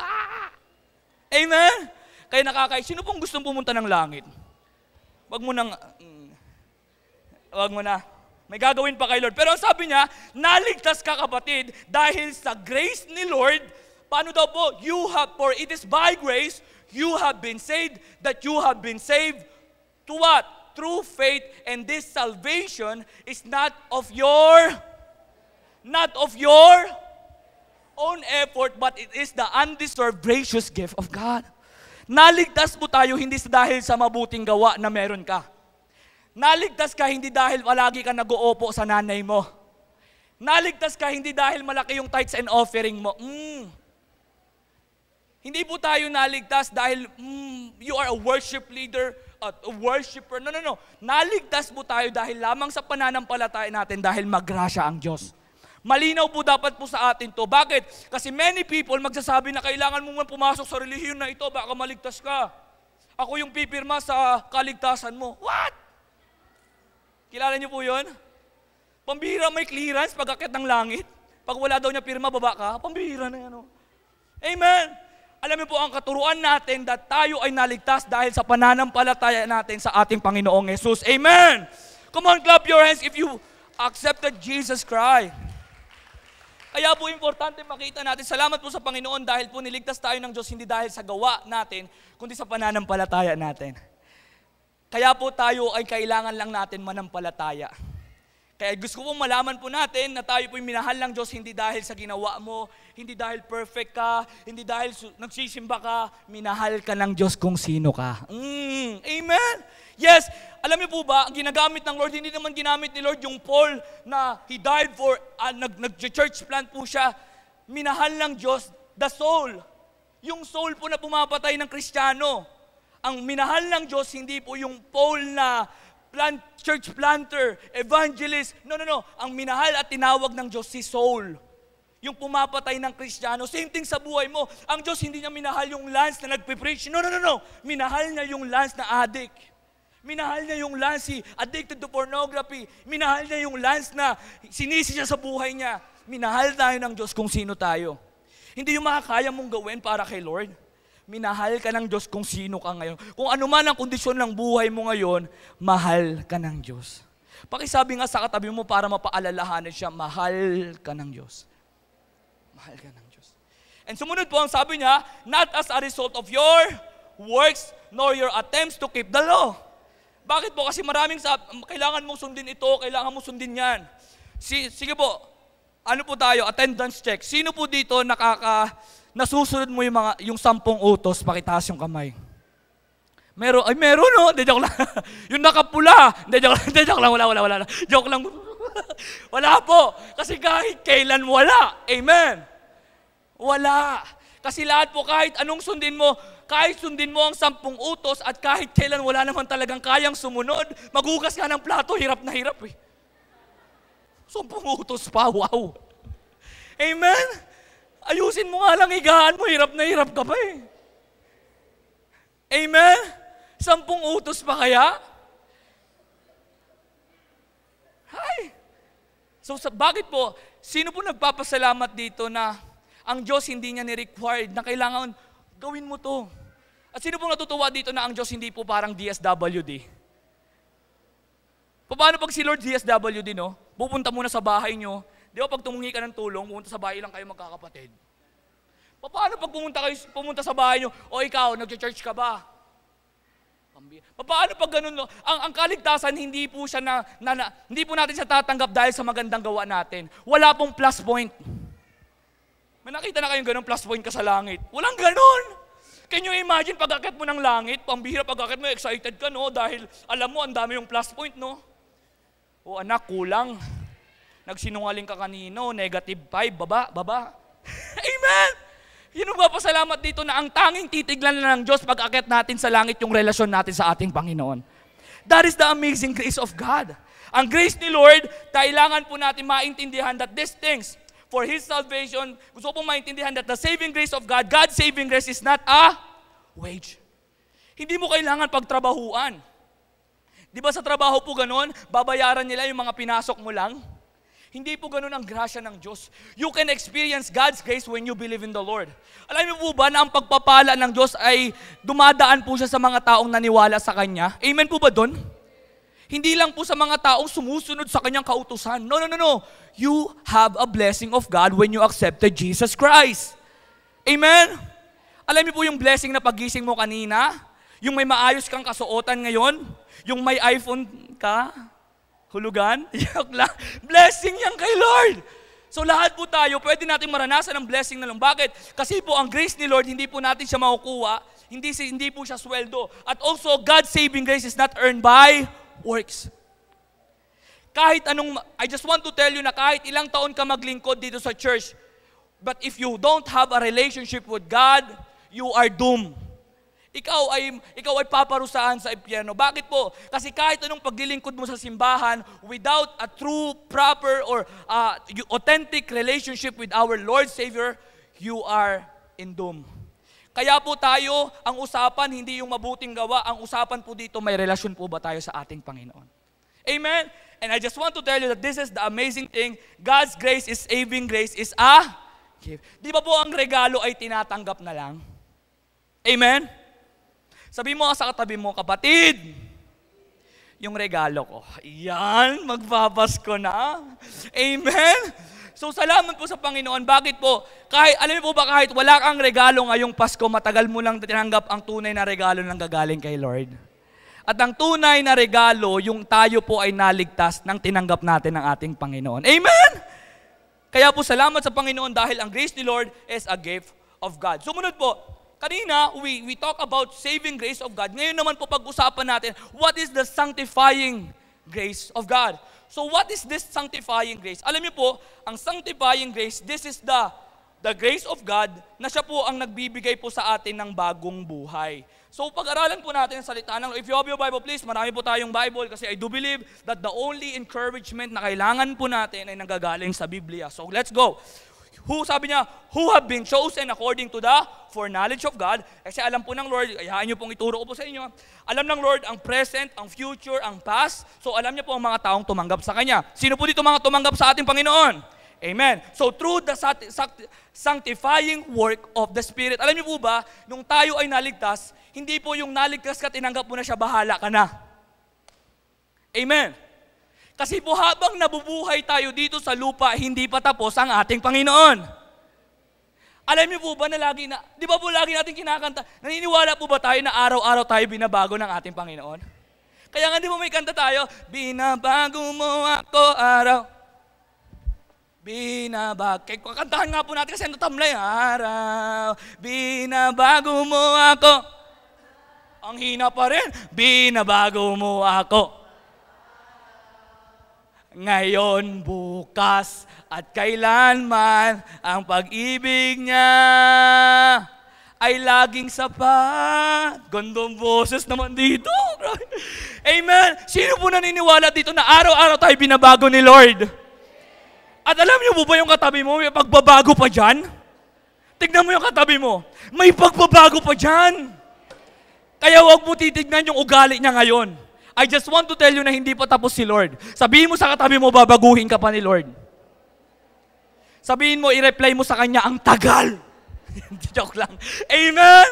Amen? Kaya sino pong gustong pumunta ng langit? Wag mo na. May gagawin pa kay Lord. Pero ang sabi niya, naligtas ka kapatid dahil sa grace ni Lord. Paano daw po? For it is by grace, you have been saved, that you have been saved to what? Through faith, and this salvation is not of your own effort, but it is the undeserved gracious gift of God. Naligtas po tayo hindi dahil sa mabuting gawa na meron ka. Naligtas ka hindi dahil palagi ka nag-uupo sa nanay mo. Naligtas ka hindi dahil malaki yung tithes and offering mo. Hindi po tayo naligtas dahil you are a worship leader, a worshiper. No. Naligtas po tayo dahil lamang sa pananampalataya natin dahil maggrasya ang Diyos. Malinaw po dapat po sa atin to. Bakit? Kasi many people magsasabi na kailangan mo man pumasok sa relihiyon na ito, baka maligtas ka. Ako yung pipirma sa kaligtasan mo. What? Kilala niyo po yun? Pambihira may clearance pag akit ng langit. Pag wala daw niya pirma, baba ka. Pambihira na yan. Amen. Alam niyo po ang katuruan natin that tayo ay naligtas dahil sa pananampalataya natin sa ating Panginoong Jesus. Amen. Come on, clap your hands if you accepted Jesus Christ. Kaya po importante makita natin, salamat po sa Panginoon dahil po niligtas tayo ng Diyos hindi dahil sa gawa natin, kundi sa pananampalataya natin. Kaya po tayo ay kailangan lang natin manampalataya. Kaya gusto ko pong malaman po natin na tayo po'y minahal ng Diyos hindi dahil sa ginawa mo, hindi dahil perfect ka, hindi dahil nagsisimba ka, minahal ka ng Diyos kung sino ka. Amen? Yes, alam niyo po ba, ang ginagamit ng Lord, hindi naman ginamit ni Lord yung Paul na he died for, nag-church plant po siya. Minahal ng Diyos the soul. Yung soul po na pumapatay ng Kristiyano. Ang minahal ng Diyos, hindi po yung Paul na church planter, evangelist. No. Ang minahal at tinawag ng Diyos si soul. Yung pumapatay ng Kristiyano. Same thing sa buhay mo. Ang Diyos hindi niya minahal yung Lance na nagpe-preach. No. Minahal niya yung Lance na addict. Minahal niya yung Lance addicted to pornography. Minahal niya yung Lance na sinisi siya sa buhay niya. Minahal tayo ng Diyos kung sino tayo. Hindi yung makakaya mong gawin para kay Lord. Minahal ka ng Diyos kung sino ka ngayon. Kung ano man ang kondisyon ng buhay mo ngayon, mahal ka ng Diyos. Pakisabi nga sa katabi mo para mapaalalahanan siya, mahal ka ng Diyos. Mahal ka ng Diyos. And sumunod po ang sabi niya, not as a result of your works, nor your attempts to keep the law. Bakit po? Kasi maraming kailangan mong sundin ito, kailangan mong sundin yan. Sige po, ano po tayo? Attendance check. Sino po dito nasusunod mo yung 10 utos, pakitaas yung kamay. Meron no? Hindi, joke lang. Yung nakapula. Hindi, joke lang. Wala. Joke lang. Wala po. Kasi kahit kailan wala. Amen. Wala. Kasi lahat po, kahit anong sundin mo, kahit sundin mo ang 10 utos at kahit kailan wala naman talagang kayang sumunod, maghugas ka ng plato, hirap na hirap eh. 10 utos pa, wow. Amen? Ayusin mo nga lang higaan mo, hirap na hirap ka pa eh. Amen? 10 utos pa kaya? Hay! So, bakit po? Sino po nagpapasalamat dito na ang Diyos hindi niya ni-required na kailangan gawin mo to? At sino po natutuwa dito na ang Diyos hindi po parang DSWD? Paano pag si Lord DSWD, no? Pupunta muna sa bahay nyo. Di ba pag tumungi ka ng tulong, pumunta sa bahay lang kayo magkakapatid. Paano pag pumunta sa bahay nyo, o ikaw, nag-church ka ba? Paano pag ganun, no? Ang kaligtasan, hindi po siya hindi po natin siya tatanggap dahil sa magandang gawa natin. Wala pong plus point. May nakita na kayong ganun, plus point ka sa langit. Walang ganun! Can you imagine pag-akit mo ng langit? Pambihira pag-akit mo, excited ka, no? Dahil alam mo, ang dami yung plus point, no? O anak, kulang. Nagsinungaling ka kanino, -5, baba. Amen! Yun ang mapasalamat dito na ang tanging titiglan na ng Diyos pag-akit natin sa langit yung relasyon natin sa ating Panginoon. That is the amazing grace of God. Ang grace ni Lord, kailangan po natin maintindihan that these things, for His salvation, gusto pong maintindihan that the saving grace of God, God's saving grace is not a wage. Hindi mo kailangan pagtrabahuan. Di ba sa trabaho po ganon, babayaran nila yung mga pinasok mo lang? Hindi po ganun ang grasya ng Diyos. You can experience God's grace when you believe in the Lord. Alam niyo po ba na ang pagpapala ng Diyos ay dumadaan po siya sa mga taong naniwala sa Kanya? Amen po ba doon? Hindi lang po sa mga taong sumusunod sa Kanyang kautusan. No. You have a blessing of God when you accepted Jesus Christ. Amen? Alam niyo po yung blessing na pagising mo kanina? Yung may maayos kang kasuotan ngayon? Yung may iPhone ka? Hulugan? Yok lang. Blessing yan kay Lord. So lahat po tayo, pwede natin maranasan ang blessing na lang. Bakit? Kasi po ang grace ni Lord, hindi po natin siya makukuha. Hindi po siya sweldo. At also, God's saving grace is not earned by works. I just want to tell you na kahit ilang taon ka maglingkod dito sa church, but if you don't have a relationship with God, you are doomed. Ikaw ay paparusahan sa impyerno. Bakit po? Kasi kahit anong paglilingkod mo sa simbahan, without a true, proper, or authentic relationship with our Lord Savior, you are in doom. Kaya po tayo, ang usapan, hindi yung mabuting gawa, ang usapan po dito, may relasyon po ba tayo sa ating Panginoon? Amen? And I just want to tell you that this is the amazing thing. God's grace is saving grace is a gift. Di ba po ang regalo ay tinatanggap na lang? Amen? Sabi mo sa katabi mo, kapatid, yung regalo ko. Yan, magpapasko na. Amen? So salamat po sa Panginoon. Bakit po? Alam niyo po ba kahit wala kang regalo ngayong Pasko, matagal mo lang tinanggap ang tunay na regalo ng gagaling kay Lord. At ang tunay na regalo, yung tayo po ay naligtas nang tinanggap natin ng ating Panginoon. Amen? Kaya po salamat sa Panginoon dahil ang grace ni Lord is a gift of God. Sumunod po, kanina, we talk about saving grace of God. Ngayon naman po pag-usapan natin, what is the sanctifying grace of God? So what is this sanctifying grace? Alam niyo po, ang sanctifying grace, this is the grace of God na siya po ang nagbibigay po sa atin ng bagong buhay. So pag-aralan po natin ang salita ng Lord. If you have your Bible, please, marami po tayong Bible kasi I do believe that the only encouragement na kailangan po natin ay nanggagaling sa Biblia. So let's go. Sabi niya, who have been chosen according to the foreknowledge of God. Kasi alam po ng Lord, ayahan niyo pong ituro ko po sa inyo. Alam ng Lord ang present, ang future, ang past. So alam niya po ang mga taong tumanggap sa Kanya. Sino po dito mga tumanggap sa ating Panginoon? Amen. So through the sanctifying work of the Spirit. Alam niyo po ba, nung tayo ay naligtas, hindi po yung naligtas ka, tinanggap mo na siya, bahala ka na. Amen. Kasi po habang nabubuhay tayo dito sa lupa, hindi pa tapos ang ating Panginoon. Alam niyo po ba na di ba po lagi natin kinakanta, naniniwala po ba tayo na araw-araw tayo binabago ng ating Panginoon? Kaya nga di ba may kanta tayo, binabago mo ako araw. Kantahan nga po natin kasi natamlay, araw, binabago mo ako. Ang hina pa rin, binabago mo ako. Ngayon, bukas, at kailanman, ang pag-ibig niya ay laging sapat. Gandong boses naman dito. Amen. Sino po naniniwala dito na araw-araw tayo binabago ni Lord? At alam niyo po ba yung katabi mo, may pagbabago pa dyan? Tignan mo yung katabi mo, may pagbabago pa dyan. Kaya huwag mo titignan yung ugali niya ngayon. I just want to tell you na hindi pa tapos si Lord. Sabihin mo sa katabi mo, babaguhin ka pa ni Lord. Sabihin mo, i-reply mo sa kanya, ang tagal. Joke lang. Amen?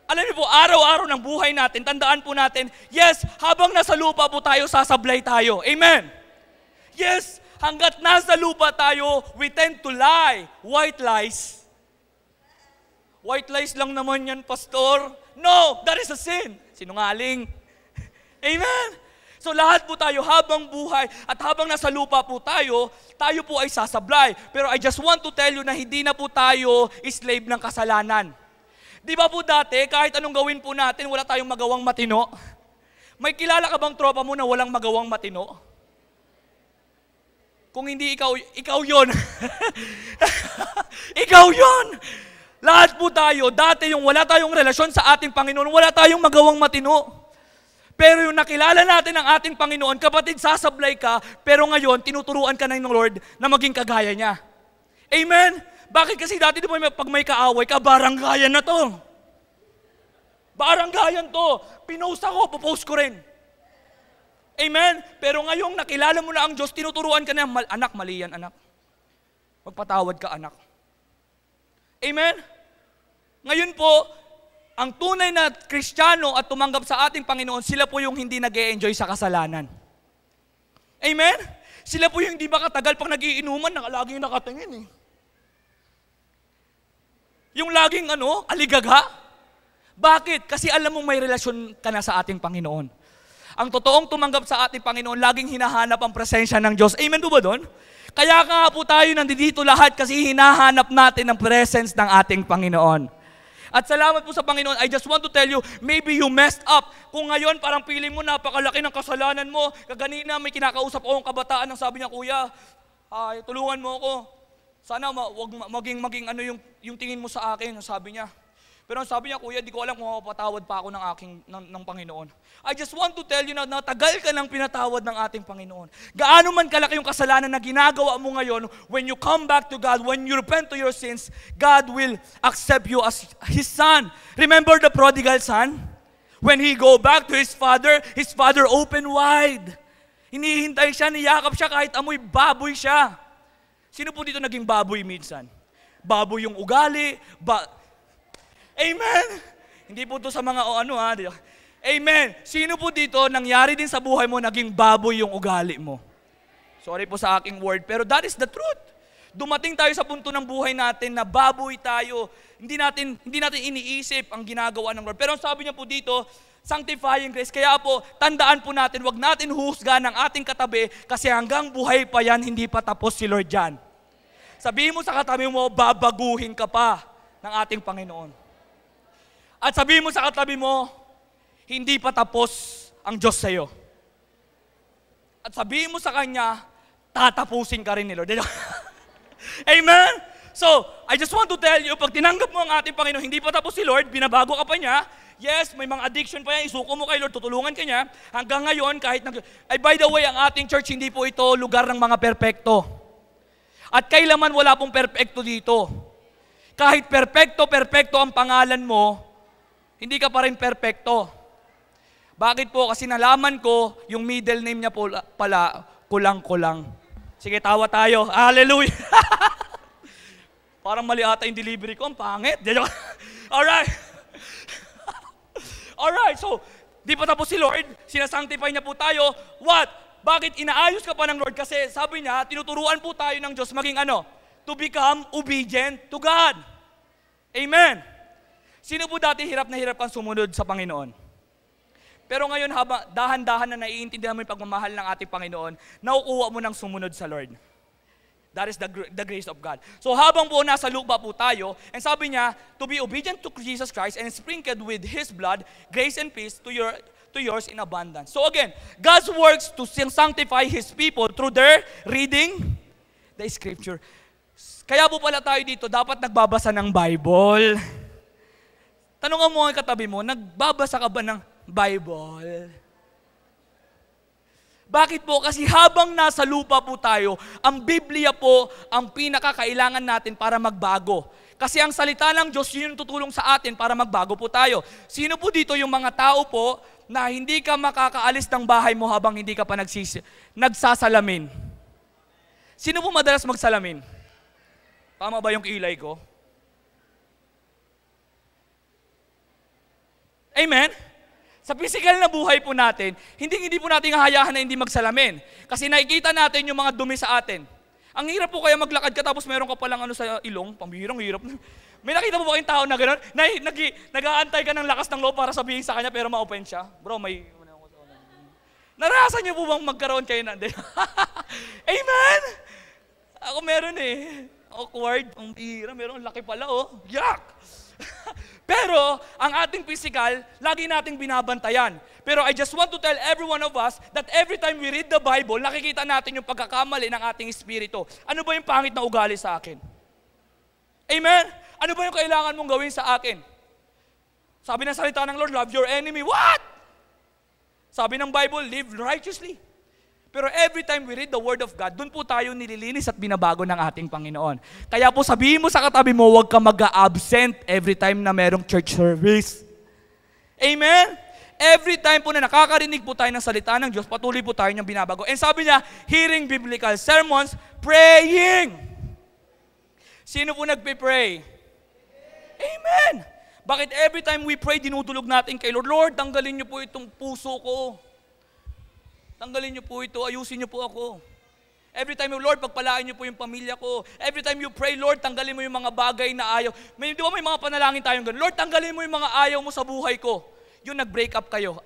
Alam niyo po, araw-araw ng buhay natin, tandaan po natin, yes, habang nasa lupa po tayo, sasablay tayo. Amen? Yes, hanggat nasa lupa tayo, we tend to lie. White lies. White lies lang naman yan, pastor. No, that is a sin. Sinungaling. Amen? So lahat po tayo habang buhay at habang nasa lupa po tayo po ay sasablay. Pero I just want to tell you na hindi na po tayo slave ng kasalanan. Di ba po dati, kahit anong gawin po natin, wala tayong magawang matino? May kilala ka bang tropa mo na walang magawang matino? Kung hindi ikaw yon. Ikaw yon. Lahat po tayo, dati yung wala tayong relasyon sa ating Panginoon, wala tayong magawang matino. Pero yung nakilala natin ang ating Panginoon, kapatid, sasablay ka, pero ngayon, tinuturuan ka na ng Lord na maging kagaya niya. Amen? Bakit kasi dati, di ba, pag may kaaway ka, baranggayan na to. Baranggayan to. Pinost ako, popost ko rin. Amen? Pero ngayong nakilala mo na ang Diyos, tinuturuan ka na, anak, mali yan, anak. Magpatawad ka, anak. Amen? Ngayon po, ang tunay na Kristiyano at tumanggap sa ating Panginoon, sila po yung hindi nag-e-enjoy sa kasalanan. Amen? Sila po yung hindi makatagal pag nagiinuman, laging nakatingin eh. Yung laging aligaga. Bakit? Kasi alam mong may relasyon ka na sa ating Panginoon. Ang totoong tumanggap sa ating Panginoon, laging hinahanap ang presensya ng Diyos. Amen po ba doon? Kaya nga po tayo nandito lahat kasi hinahanap natin ang presence ng ating Panginoon. At salamat po sa Panginoon, I just want to tell you, maybe you messed up. Kung ngayon parang feeling mo napakalaki ng kasalanan mo, kaganina may kinakausap akong kabataan, ang sabi niya, kuya, tulungan mo ako. Sana wag maging yung tingin mo sa akin, ang sabi niya. Pero ang sabi niya, kuya, di ko alam kung mapapatawad pa ako ng Panginoon. I just want to tell you na tagal ka ng pinatawad ng ating Panginoon. Gaano man kalaki yung kasalanan na ginagawa mo ngayon, when you come back to God, when you repent to your sins, God will accept you as His son. Remember the prodigal son? When he go back to his father open wide. Hinihintay siya, niyakap siya kahit amoy baboy siya. Sino po dito naging baboy minsan? Baboy yung ugali, Amen? Hindi po to sa mga Amen. Sino po dito, nangyari din sa buhay mo, naging baboy yung ugali mo? Sorry po sa aking word, pero that is the truth. Dumating tayo sa punto ng buhay natin na baboy tayo. Hindi natin iniisip ang ginagawa ng Lord. Pero sabi niya po dito, sanctifying grace. Kaya po, tandaan po natin, wag natin husgahan ang ating katabi kasi hanggang buhay pa yan, hindi pa tapos si Lord dyan. Sabihin mo sa katabi mo, babaguhin ka pa ng ating Panginoon. At sabihin mo sa katabi mo, hindi pa tapos ang Diyos sa'yo. At sabihin mo sa Kanya, tatapusin ka rin ni Lord. Amen? So, I just want to tell you, pag tinanggap mo ang ating Panginoon, hindi pa tapos si Lord, binabago ka pa niya, yes, may mga addiction pa yan, isuko mo kay Lord, tutulungan ka niya, hanggang ngayon, by the way, ang ating church, hindi po ito lugar ng mga perpekto. At kailanman wala pong perpekto dito. Kahit perpekto ang pangalan mo, hindi ka pa rin perpekto. Bakit po? Kasi nalaman ko, yung middle name niya po pala, kulang-kulang. Sige, tawa tayo. Hallelujah! Parang mali ata yung delivery ko. Ang pangit. Alright. Alright, so, di pa tapos si Lord. Sinasanctify niya po tayo. What? Bakit inaayos ka pa ng Lord? Kasi sabi niya, tinuturuan po tayo ng Diyos maging to become obedient to God. Amen. Sino po dati hirap na hirap kang sumunod sa Panginoon? Pero ngayon, dahan-dahan na naiintindihan mo yung pagmamahal ng ating Panginoon, naukuha mo ng sumunod sa Lord. That is the grace of God. So habang po nasa lupa po tayo, and sabi niya, to be obedient to Jesus Christ and sprinkled with His blood, grace and peace to yours in abundance. So again, God's works to sanctify His people through their reading the Scripture. Kaya po pala tayo dito, dapat nagbabasa ng Bible. Tanungan mo ang katabi mo, nagbabasa ka ba ng Bible? Bakit po? Kasi habang nasa lupa po tayo, ang Biblia po ang pinakakailangan natin para magbago. Kasi ang salita ng Diyos, yun yung tutulong sa atin para magbago po tayo. Sino po dito yung mga tao po na hindi ka makakaalis ng bahay mo habang hindi ka pa nagsasalamin? Sino po madalas magsalamin? Tama ba yung kilay ko? Amen? Sa physical na buhay po natin, hindi po natin hahayahan na hindi magsalamin. Kasi nakikita natin yung mga dumi sa atin. Ang hirap po kaya maglakad ka tapos meron ka palang sa ilong, pambihirang hirap. May nakita mo ba kayong tao na gano'n? Nag-aantay ka ng lakas ng loob para sabihin sa kanya pero ma-open siya? Bro, may... Naranasan niyo po bang magkaroon kayo na? Amen? Ako meron eh. Awkward. Ang hira, meron laki pala oh. Yak! Pero, ang ating physical, lagi nating binabantayan. Pero I just want to tell every one of us that every time we read the Bible, nakikita natin yung pagkakamali ng ating espiritu. Ano ba yung pangit na ugali sa akin? Amen? Ano ba yung kailangan mong gawin sa akin? Sabi ng salita ng Lord, love your enemy. What? Sabi ng Bible, live righteously. Pero every time we read the Word of God, dun po tayo nililinis at binabago ng ating Panginoon. Kaya po sabihin mo sa katabi mo, huwag ka mag-absent every time na merong church service. Amen? Every time po na nakakarinig po tayo ng salita ng Diyos, patuloy po tayo niyang binabago. And sabi niya, hearing biblical sermons, praying. Sino po nagpe-pray? Amen! Bakit every time we pray, dinudulog natin kay Lord, Lord, tanggalin niyo po itong puso ko. Tanggalin niyo po ito, ayusin niyo po ako. Every time you, Lord, pagpalain niyo po yung pamilya ko. Every time you pray, Lord, tanggalin mo yung mga bagay na ayaw. Di ba may mga panalangin tayong gano'n? Lord, tanggalin mo yung mga ayaw mo sa buhay ko. Yung nag-break up kayo.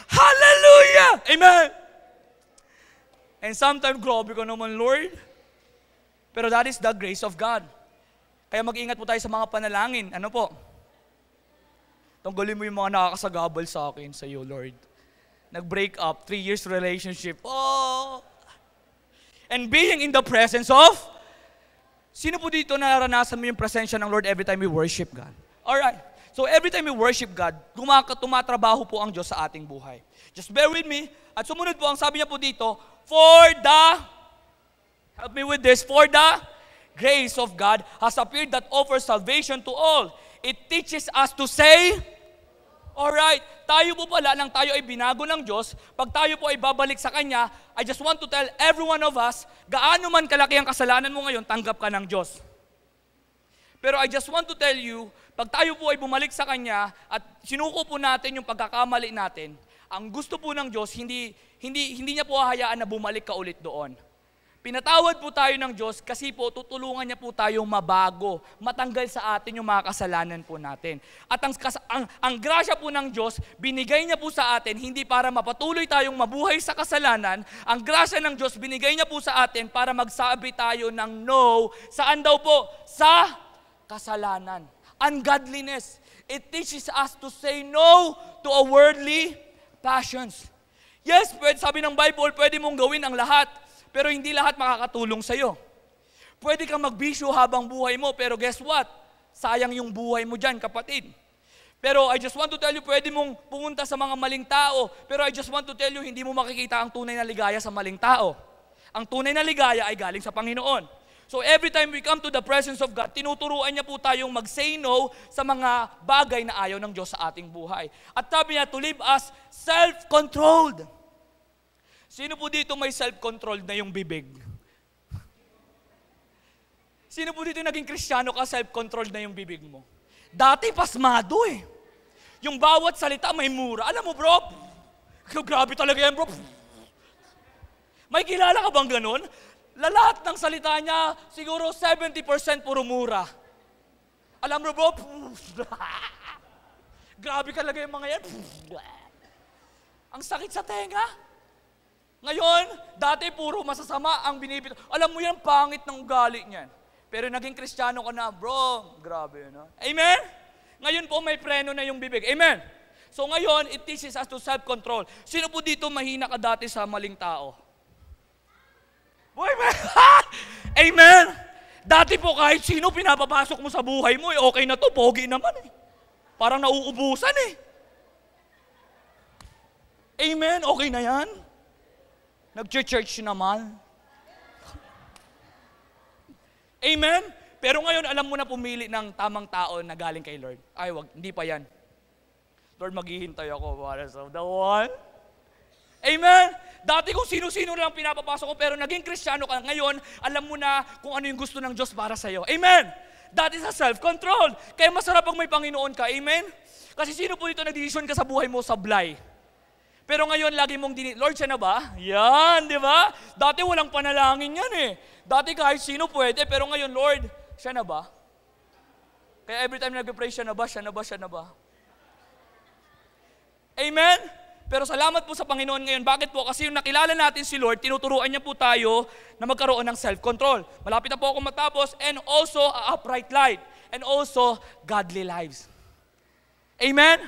Hallelujah! Amen! And sometimes, grabe ka naman, Lord. Pero that is the grace of God. Kaya mag-ingat po tayo sa mga panalangin. Ano po? Tanggalin mo yung mga nakakasagabal sa akin, sa iyo, Lord. Nag-break up, 3 years relationship. Oh! And being in the presence of, sino po dito naranasan mo yung presensya ng Lord every time we worship God? Alright. So every time we worship God, tumatrabaho po ang Diyos sa ating buhay. Just bear with me. At sumunod po, ang sabi niya po dito, help me with this, for the grace of God has appeared that offers salvation to all. It teaches us to say, alright, tayo po pala, nang tayo ay binago ng Diyos, pag tayo po ay babalik sa Kanya, I just want to tell every one of us, gaano man kalaki ang kasalanan mo ngayon, tanggap ka ng Diyos. Pero I just want to tell you, pag tayo po ay bumalik sa Kanya, at sinuko po natin yung pagkakamali natin, ang gusto po ng Diyos, hindi niya po hahayaan na bumalik ka ulit doon. Pinatawad po tayo ng Diyos kasi po tutulungan niya po tayong mabago, matanggal sa atin yung mga kasalanan po natin. At ang grasya po ng Diyos, binigay niya po sa atin hindi para mapatuloy tayong mabuhay sa kasalanan. Ang grasya ng Diyos, binigay niya po sa atin para magsabi tayo ng no. Saan daw po? Sa kasalanan. Ungodliness. It teaches us to say no to our worldly passions. Yes, sabi ng Bible, pwede mong gawin ang lahat. Pero hindi lahat makakatulong sa'yo. Pwede kang magbisyo habang buhay mo, pero guess what? Sayang yung buhay mo dyan, kapatid. Pero I just want to tell you, pwede mong pumunta sa mga maling tao, pero I just want to tell you, hindi mo makikita ang tunay na ligaya sa maling tao. Ang tunay na ligaya ay galing sa Panginoon. So every time we come to the presence of God, tinuturuan niya po tayong mag-say no sa mga bagay na ayaw ng Diyos sa ating buhay. At sabi niya, to live as self-controlled. Sino po dito may self-controlled na yung bibig? Sino po dito naging Kristiyano ka, self-controlled na yung bibig mo? Dati pasmado eh. Yung bawat salita may mura. Alam mo bro, grabe talaga yan bro. May kilala ka bang ganun? Lahat ng salita niya, siguro 70% puro mura. Alam mo bro, grabe talaga yung mga yan. Ang sakit sa tenga. Ngayon, dati puro masasama ang binibito. Alam mo yan, pangit ng ugali niyan. Pero naging Kristiyano ka na, bro, grabe, no? Amen? Ngayon po may preno na yung bibig. Amen? So ngayon, it teaches us to self-control. Sino po dito mahina ka dati sa maling tao? Amen? Amen? Dati po kahit sino pinapapasok mo sa buhay mo, okay na to, pogi naman eh. Parang nauubusan eh. Amen? Okay na yan? Nag-church naman. Amen? Pero ngayon, alam mo na pumili ng tamang tao na galing kay Lord. Ay, wag, hindi pa yan. Lord, maghihintay ako para sa the one. Amen? Dati kung sino-sino lang pinapapasok ko, pero naging Kristiyano ka, ngayon, alam mo na kung ano yung gusto ng Diyos para sa'yo. Amen? That is a self-control. Kaya masarap pag may Panginoon ka. Amen? Kasi sino po dito nag-decision ka sa buhay mo, sablay? Pero ngayon, lagi mong Lord, siya na ba? Yan, di ba? Dati walang panalangin yan eh. Dati kahit sino pwede, pero ngayon, Lord, siya na ba? Kaya every time nag-pray, siya na ba? Siya na ba? Siya na ba? Amen? Pero salamat po sa Panginoon ngayon. Bakit po? Kasi yung nakilala natin si Lord, tinuturuan niya po tayo na magkaroon ng self-control. Malapit na po ako matapos. And also, a upright life. And also, godly lives. Amen?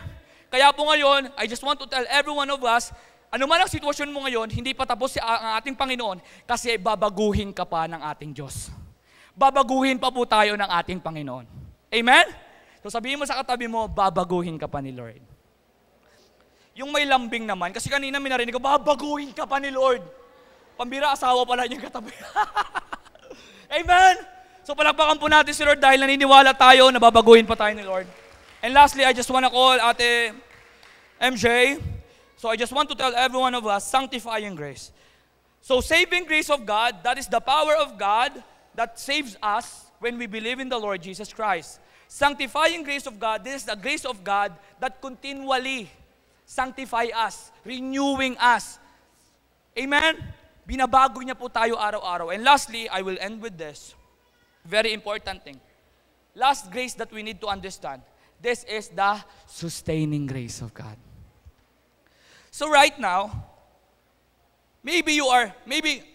Kaya po ngayon, I just want to tell every one of us, ano man ang sitwasyon mo ngayon, hindi pa tapos ang ating Panginoon kasi babaguhin ka pa ng ating Diyos. Babaguhin pa po tayo ng ating Panginoon. Amen? So sabihin mo sa katabi mo, babaguhin ka pa ni Lord. Yung may lambing naman, kasi kanina may narinig ko, babaguhin ka pa ni Lord. Pambira, asawa pala niyang katabi. Amen? So palakpakan po natin si Lord dahil naniniwala tayo na babaguhin pa tayo ni Lord. And lastly, I just want to call Ate MJ. So I just want to tell every one of us, sanctifying grace. So saving grace of God, that is the power of God that saves us when we believe in the Lord Jesus Christ. Sanctifying grace of God, this is the grace of God that continually sanctify us, renewing us. Amen? Binabago niya po tayo araw-araw. And lastly, I will end with this. Very important thing. Last grace that we need to understand. This is the sustaining grace of God. So right now, maybe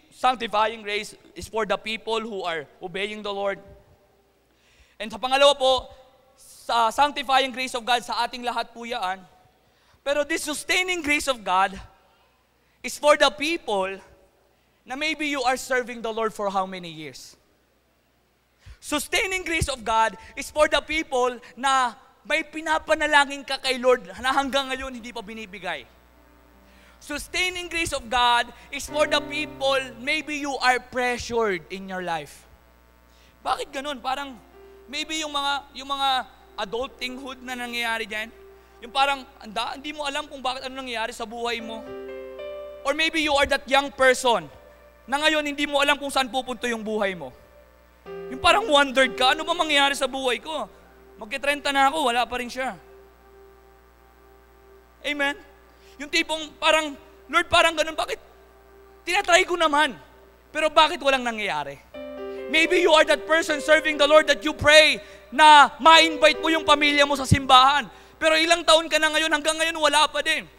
sanctifying grace is for the people who are obeying the Lord. And sa pangalawa po, sa sanctifying grace of God, sa ating lahat po yan. Pero this sustaining grace of God is for the people na maybe you are serving the Lord for how many years? Sustaining grace of God is for the people na may pinapanalangin ka kay Lord na hanggang ngayon hindi pa binibigay. Sustaining grace of God is for the people maybe you are pressured in your life. Bakit ganun? Parang maybe yung mga adultinghood na nangyayari diyan, yung parang hindi mo alam kung bakit ano nangyayari sa buhay mo. Or maybe you are that young person na ngayon hindi mo alam kung saan pupunto yung buhay mo. Yung parang wondered ka, ano ba mangyayari sa buhay ko? Magki-30 na ako, wala pa rin siya. Amen? Yung tipong parang, Lord, parang ganun, bakit? Tinatry ko naman, pero bakit walang nangyayari? Maybe you are that person serving the Lord that you pray na ma-invite mo yung pamilya mo sa simbahan. Pero ilang taon ka na ngayon, hanggang ngayon wala pa din.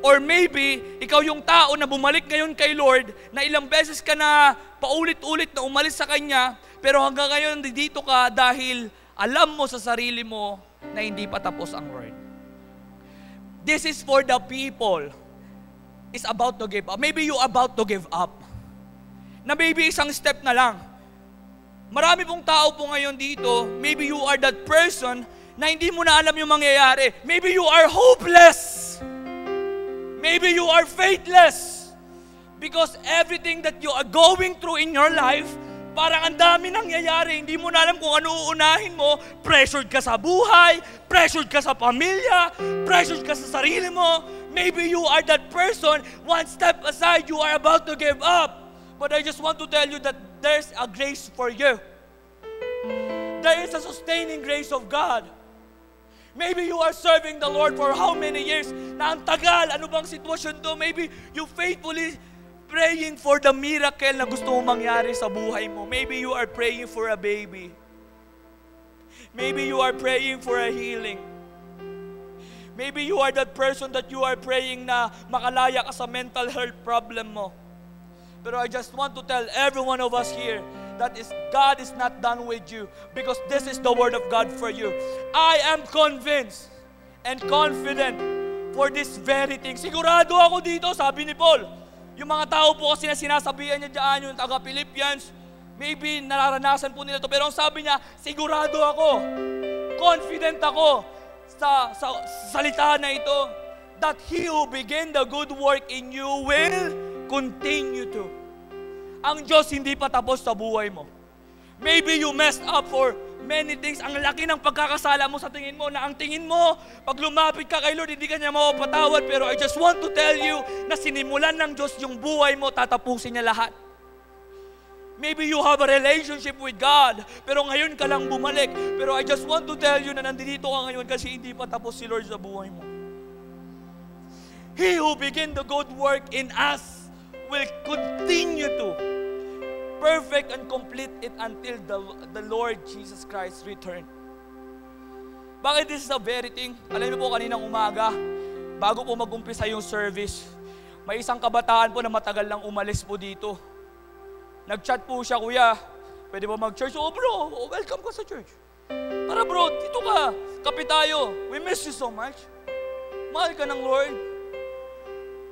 Or maybe, ikaw yung tao na bumalik ngayon kay Lord, na ilang beses ka na paulit-ulit na umalis sa Kanya, pero hanggang ngayon dito ka dahil alam mo sa sarili mo na hindi pa tapos ang Word. This is for the people is about to give up. Maybe you about to give up. Na maybe isang step na lang. Marami pong tao po ngayon dito, maybe you are that person na hindi mo na alam yung mangyayari. Maybe you are hopeless. Maybe you are faithless. Because everything that you are going through in your life, parang ang dami nangyayari. Hindi mo na alam kung ano uunahin mo. Pressured ka sa buhay, pressured ka sa pamilya, pressured ka sa sarili mo. Maybe you are that person, one step aside, you are about to give up. But I just want to tell you that there's a grace for you. There is a sustaining grace of God. Maybe you are serving the Lord for how many years? Na ang tagal, ano bang sitwasyon to? Maybe you faithfully praying for the miracle na gusto mo mangyari sa buhay mo. Maybe you are praying for a baby. Maybe you are praying for a healing. Maybe you are that person that you are praying na makalaya ka sa mental health problem mo. Pero I just want to tell every one of us here that God is not done with you because this is the word of God for you. I am convinced and confident for this very thing. Sigurado ako dito, sabi ni Paul. Yung mga tao po kasi na sinasabihan niya dyan, yung taga-Philippians, maybe nararanasan po nila ito. Pero ang sabi niya, sigurado ako, confident ako sa salita na ito, that He who began the good work in you will continue to. Ang Diyos hindi pa tapos sa buhay mo. Maybe you messed up for many things. Ang laki ng pagkakasala mo sa tingin mo na ang tingin mo, pag lumapit ka kay Lord, hindi ka niya mapapatawad. Pero I just want to tell you na sinimulan ng Diyos yung buhay mo, tatapusin niya lahat. Maybe you have a relationship with God, pero ngayon ka lang bumalik. Pero I just want to tell you na nandito ka ngayon kasi hindi pa tapos si Lord sa buhay mo. He who began the good work in us will continue to perfect and complete it until the Lord Jesus Christ return. Bakit this is a very thing? Alam niyo po, kaninang umaga, bago po mag-umpisa yung service, may isang kabataan po na matagal lang umalis po dito. Nag-chat po siya, kuya, pwede ba mag-church? Oh bro, welcome ka sa church. Tara bro, dito ka, kape tayo. We miss you so much. Mahal ka ng Lord.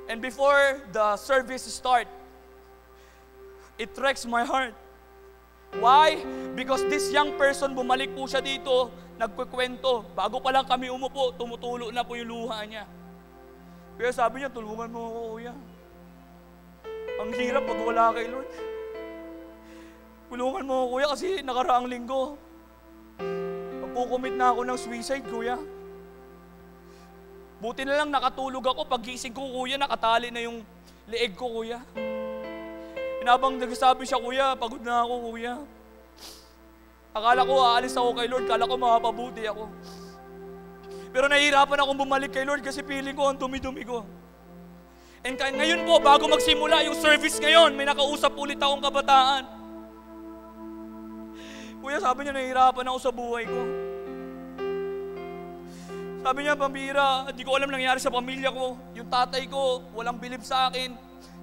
And before the service start, it wrecks my heart. Why? Because this young person, bumalik po siya dito, nagkukwento. Bago pa lang kami umupo, tumutulo na po yung luha niya. Kaya sabi niya, tulungan mo ako, kuya. Ang hirap pag wala kay Lord. Tulungan mo ako, kuya, kasi nakaraang linggo. Magkukumit na ako ng suicide, kuya. Buti na lang nakatulog ako. Paggising ko, kuya, nakatali na yung leeg ko, kuya. Inabang nagsasabi siya, kuya, pagod na ako, kuya. Akala ko aalis ako kay Lord, akala ko mapapabuti ako. Pero nahihirapan akong bumalik kay Lord kasi feeling ko ang dumi-dumi ko. And ngayon po, bago magsimula yung service ngayon, may nakausap ulit akong kabataan. Kuya, sabi niya, nahihirapan ako sa buhay ko. Sabi niya, pambira, hindi ko alam nangyari sa pamilya ko. Yung tatay ko, walang bilib sa akin.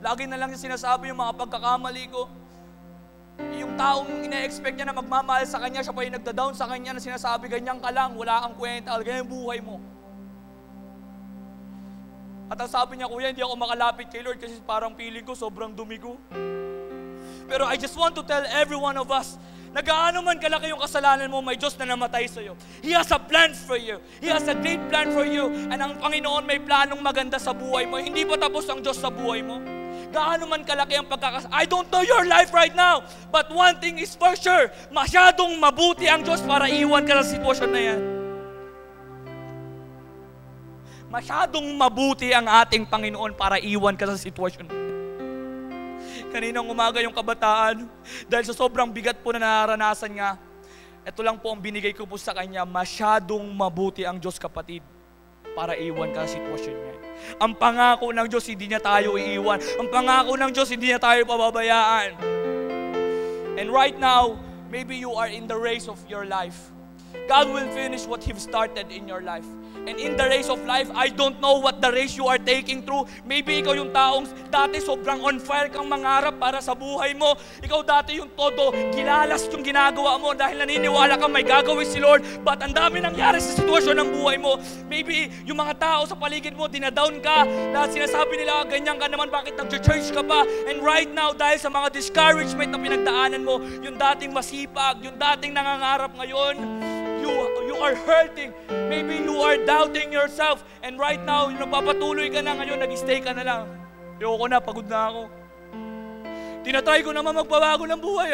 Lagi na lang niya sinasabi yung mga pagkakamali ko. Yung taong ina-expect niya na magmamahal sa kanya, siya pa yung nagda-down sa kanya na sinasabi, ganyan ka lang, wala kang kwenta, ganyan yung buhay mo. At ang sabi niya, kuya, hindi ako makalapit kay Lord kasi parang feeling ko, sobrang dumi ko. Pero I just want to tell every one of us, na gaano man kalaki yung kasalanan mo, may Diyos na namatay sa'yo. He has a plan for you. He has a great plan for you. And ang Panginoon may planong maganda sa buhay mo. Hindi pa tapos ang Diyos sa buhay mo. Gaano man kalaki ang I don't know your life right now, but one thing is for sure, masyadong mabuti ang Diyos para iwan ka sa sitwasyon na yan. Masyadong mabuti ang ating Panginoon para iwan ka sa sitwasyon. Kaninang umaga yung kabataan, dahil sa sobrang bigat po na naranasan nga, ito lang po ang binigay ko po sa kanya, masyadong mabuti ang Diyos, kapatid, para iwan ka sa sitwasyon niya. Ang pangako ng Diyos, hindi niya tayo iiwan. Ang pangako ng Diyos, hindi niya tayo pababayaan. And right now, maybe you are in the race of your life. God will finish what He started in your life. And in the race of life, I don't know what the race you are taking through. Maybe ikaw yung taong dati sobrang on fire kang mangarap para sa buhay mo. Ikaw dati yung todo, gilalas yung ginagawa mo dahil naniniwala kang may gagawin si Lord. But ang dami nangyari sa sitwasyon ng buhay mo. Maybe yung mga tao sa paligid mo, dinadown ka. Lahat sinasabi nila, ganyan ka naman, bakit nag-church ka pa? And right now, dahil sa mga discouragement na pinagdaanan mo, yung dating masipag, yung dating nangangarap ngayon, you are hurting. Maybe you are doubting yourself. And right now, yung nagpapatuloy ka na ngayon, nag-stay ka na lang. Ayoko na, pagod na ako. Tinatry ko naman magbabago ng buhay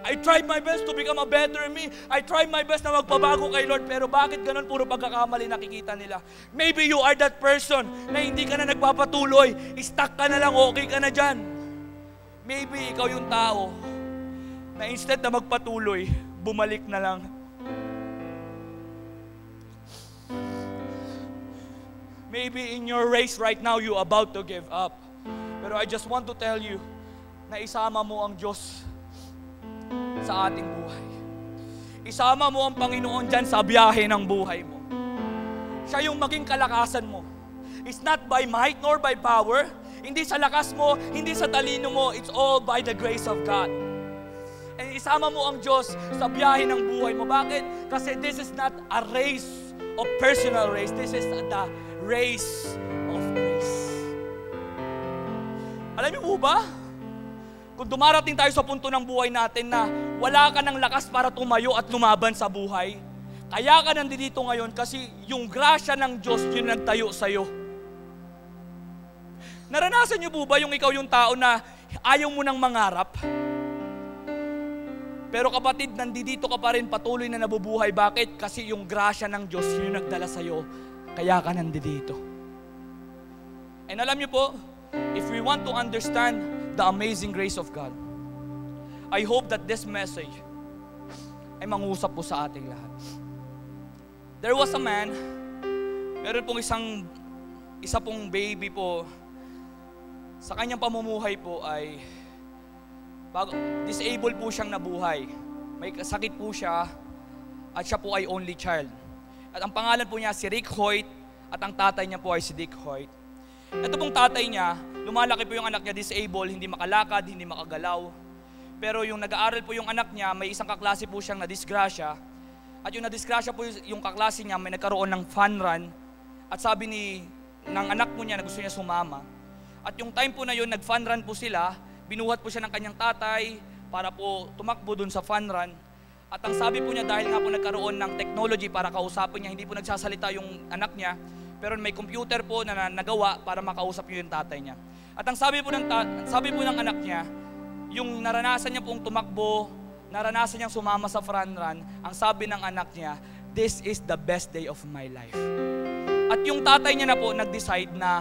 I tried my best to become a better me. I tried my best na magpabago kay Lord. Pero bakit ganun? Puro pagkakamali nakikita nila. Maybe you are that person na hindi ka na nagpapatuloy. Stuck ka na lang, okay ka na dyan. Maybe ikaw yung tao na instead na magpatuloy, bumalik na lang. Maybe in your race right now, you're about to give up. Pero I just want to tell you na isama mo ang Diyos sa ating buhay. Isama mo ang Panginoon dyan sa biyahe ng buhay mo. Siya yung maging kalakasan mo. It's not by might nor by power. Hindi sa lakas mo, hindi sa talino mo. It's all by the grace of God. And isama mo ang Diyos sa biyahe ng buhay mo. Bakit? Kasi this is not a race of personal race. This is the race of grace. Alam niyo po ba? Kung dumarating tayo sa punto ng buhay natin na wala ka ng lakas para tumayo at lumaban sa buhay, Kaya ka nandito ngayon kasi yung grasya ng Diyos yung nagtayo sa'yo. Naranasan niyo po ba yung ikaw yung tao na ayaw mo nang mangarap? Pero kapatid, nandito ka pa rin patuloy na nabubuhay. Bakit? Kasi yung grasya ng Diyos yung nagdala sa'yo. Kaya ka nandito. And alam niyo po, if we want to understand the amazing grace of God, I hope that this message ay mangusap po sa ating lahat. There was a man, meron pong isa pong baby po, sa kanyang pamumuhay po ay disabled po siyang nabuhay. May sakit po siya at siya po ay only child. At ang pangalan po niya si Rick Hoyt at ang tatay niya po ay si Dick Hoyt. Ito pong tatay niya, lumalaki po yung anak niya disabled, hindi makalakad, hindi makagalaw. Pero yung nag-aaral po yung anak niya, may isang kaklase po siyang nadisgrasya. At yung nadisgrasya po yung kaklase niya, may nagkaroon ng fun run. At sabi ng anak po niya na gusto niya sumama. At yung time po na yun, nag-fun run po sila, binuhat po siya ng kanyang tatay para po tumakbo dun sa fun run. At ang sabi po niya, dahil nga po nagkaroon ng technology para kausapin niya, hindi po nagsasalita yung anak niya, pero may computer po na nagawa para makausap yung tatay niya. At ang sabi po ng anak niya, yung naranasan niya pong tumakbo, naranasan niyang sumama sa fun run, ang sabi ng anak niya, "This is the best day of my life." At yung tatay niya na po nag-decide na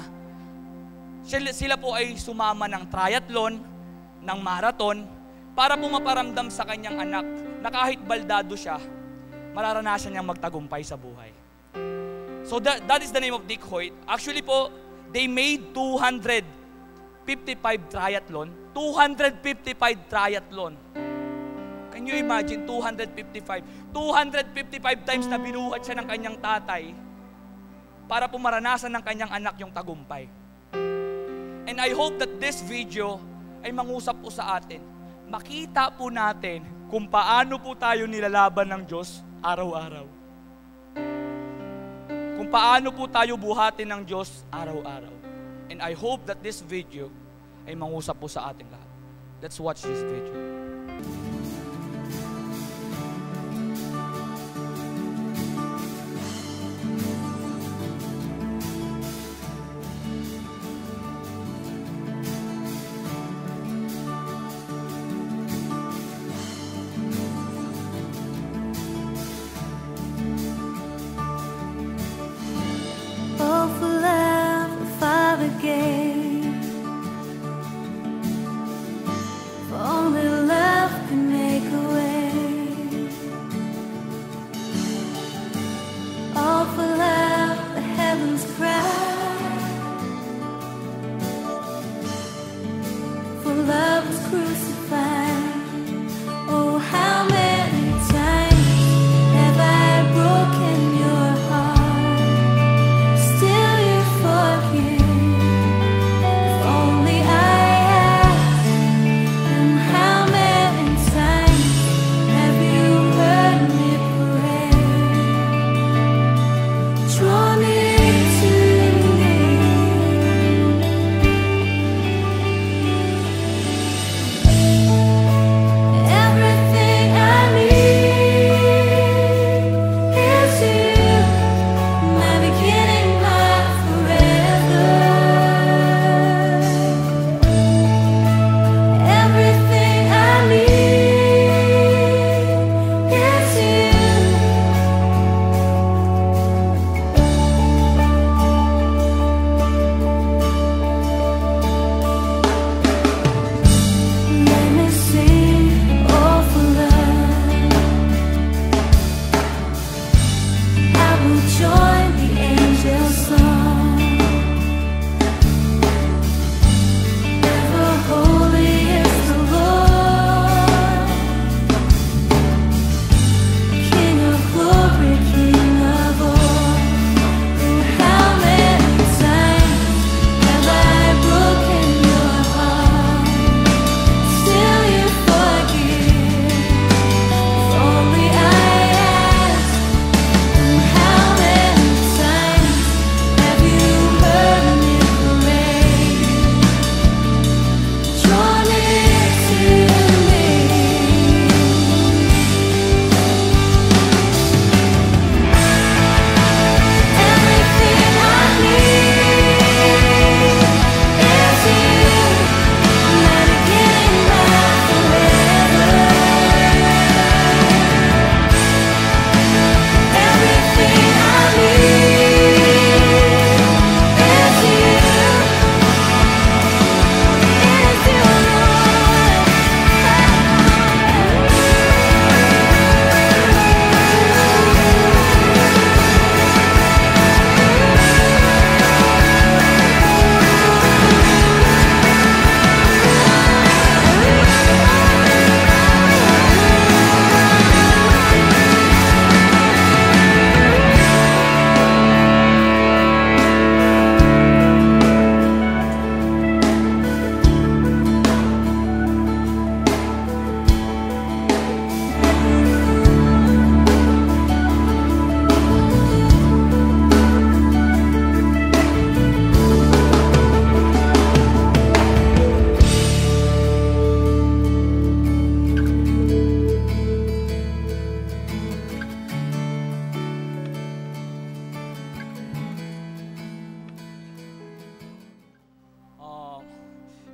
sila po ay sumama ng triathlon, ng marathon, para po maparamdam sa kanyang anak na kahit baldado siya, mararanasan niyang magtagumpay sa buhay. So that is the name of Dick Hoyt. Actually po, they made 255 triathlon. 255 triathlon. Can you imagine 255? 255 times na binuhat siya ng kanyang tatay para po maranasan ng kanyang anak yung tagumpay. And I hope that this video ay mangusap po sa atin. Makita po natin kung paano po tayo nilalaban ng Diyos araw-araw. Kung paano po tayo buhatin ng Diyos araw-araw. And I hope that this video ay mangusap po sa ating lahat. Let's watch this video. Oh, for love the Father gave, for only love can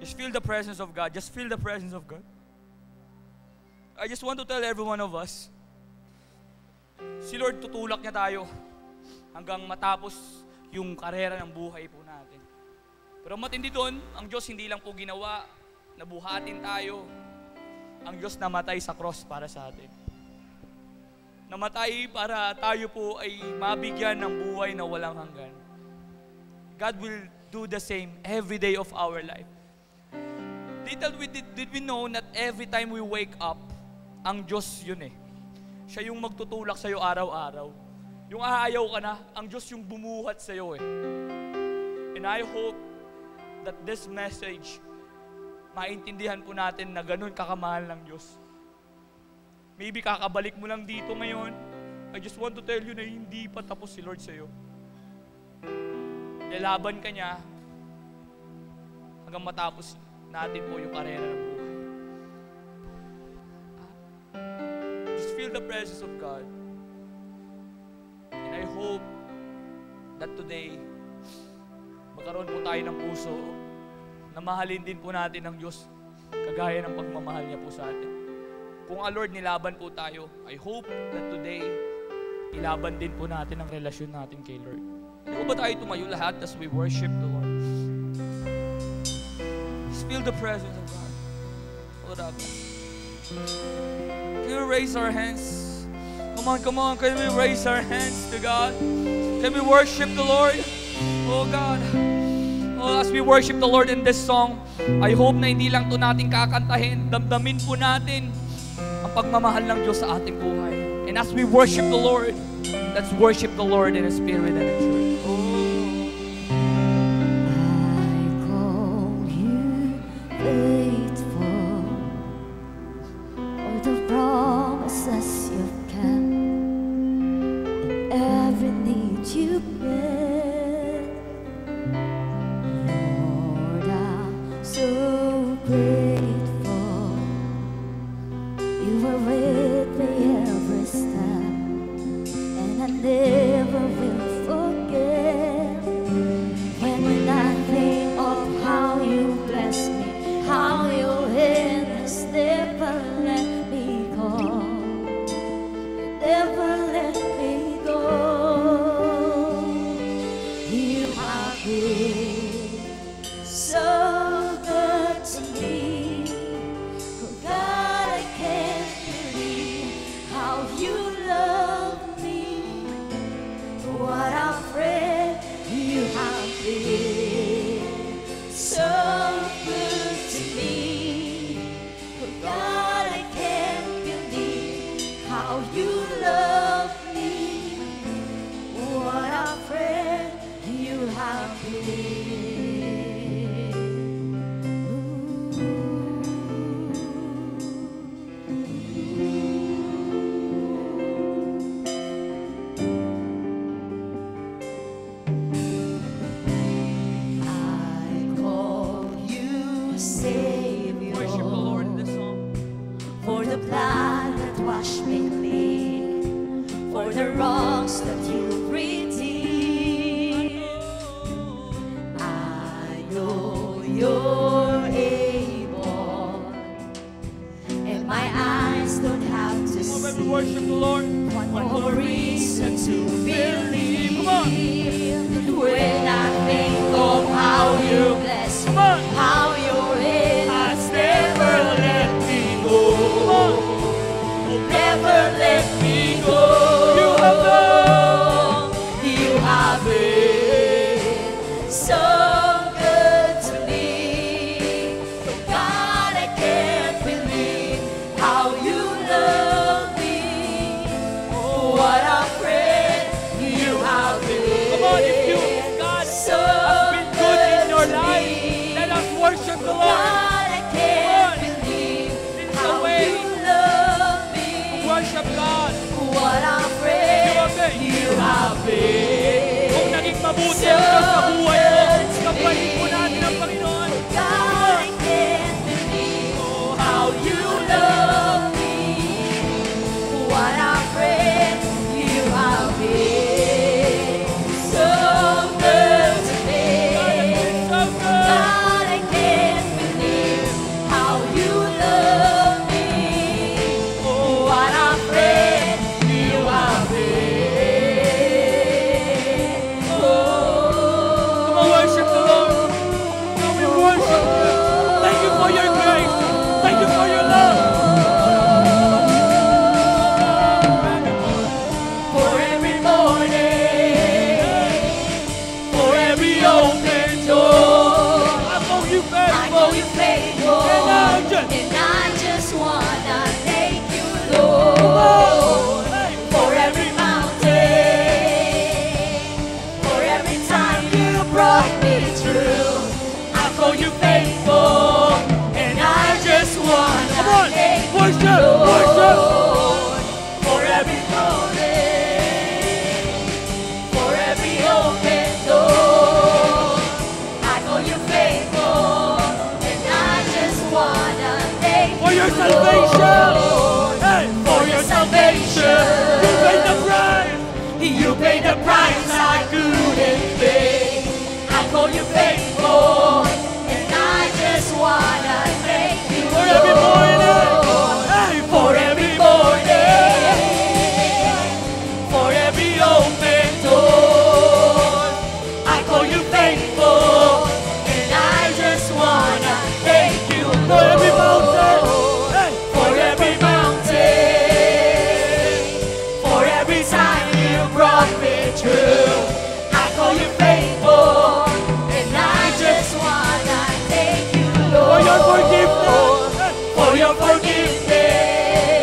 Just feel the presence of God. Just feel the presence of God. I just want to tell every one of us, si Lord tutulak niya tayo hanggang matapos yung karera ng buhay po natin. Pero matindi doon, ang Diyos hindi lang po ginawa na buhatin tayo. Ang Diyos namatay sa cross para sa atin. Namatay para tayo po ay mabigyan ng buhay na walang hanggan. God will do the same every day of our life. Did we know that every time we wake up, ang Diyos yun eh. Siya yung magtutulak sa'yo araw-araw. Yung aayaw ka na, ang Diyos yung bumuhat sa'yo eh. And I hope that this message, maintindihan po natin na ganun kakamahal ng Diyos. Maybe kakabalik mo lang dito ngayon. I just want to tell you na hindi pa tapos si Lord sa'yo. Nilaban ka niya hanggang matapos natin po yung karera ng buhay. Just feel the presence of God. And I hope that today, magkaroon po tayo ng puso na mahalin din po natin ang Diyos kagaya ng pagmamahal niya po sa atin. Kung Lord, nilaban po tayo, I hope that today, ilaban din po natin ang relasyon natin kay Lord. Hindi ba tayo tumayo lahat as we worship the Lord? Just feel the presence of God. Hold up. Can we raise our hands? Come on. Can we raise our hands to God? Can we worship the Lord? Oh God. Oh, as we worship the Lord in this song, I hope na hindi lang ito natin kakantahin. Damdamin po natin ang pagmamahal ng Diyos sa ating buhay. And as we worship the Lord, let's worship the Lord in the Spirit and in truth. I call you faithful for the promises you've kept and every need you met. Lord, I'm so grateful you were with me every step, and I never will forget when I think of how you blessed me, how your hand has never let me go. You never let me go. You have been so good to me. Oh God, I can't believe how you love me. What a friend you have been. So good to me. Oh God, I can't believe how you love me. What a friend you have been. I call you Savior. Worship the Lord in this song. For the blood that washed me clean, for the wrongs that you redeemed. I know you're able, and my eyes don't have to Come on, see. baby, worship the Lord. One more reason to believe. Come on. When I think of how you bless me, Come on. how your hand has never let me go. Come on. Never let me go. You have done. You have been so good to me. God, I can't believe how you love me. What a friend you have been. Hey, for your salvation. You paid the price. You paid the price I couldn't pay. I call you faithful, and I just wanna thank you for every morning. Hey, for every morning, for every open door. I call you faithful, and I just wanna thank you for every mountain, for every mountain, for every time you brought me through. I call you faithful, and I just wanna thank you, Lord, for your forgiveness, for your forgiveness,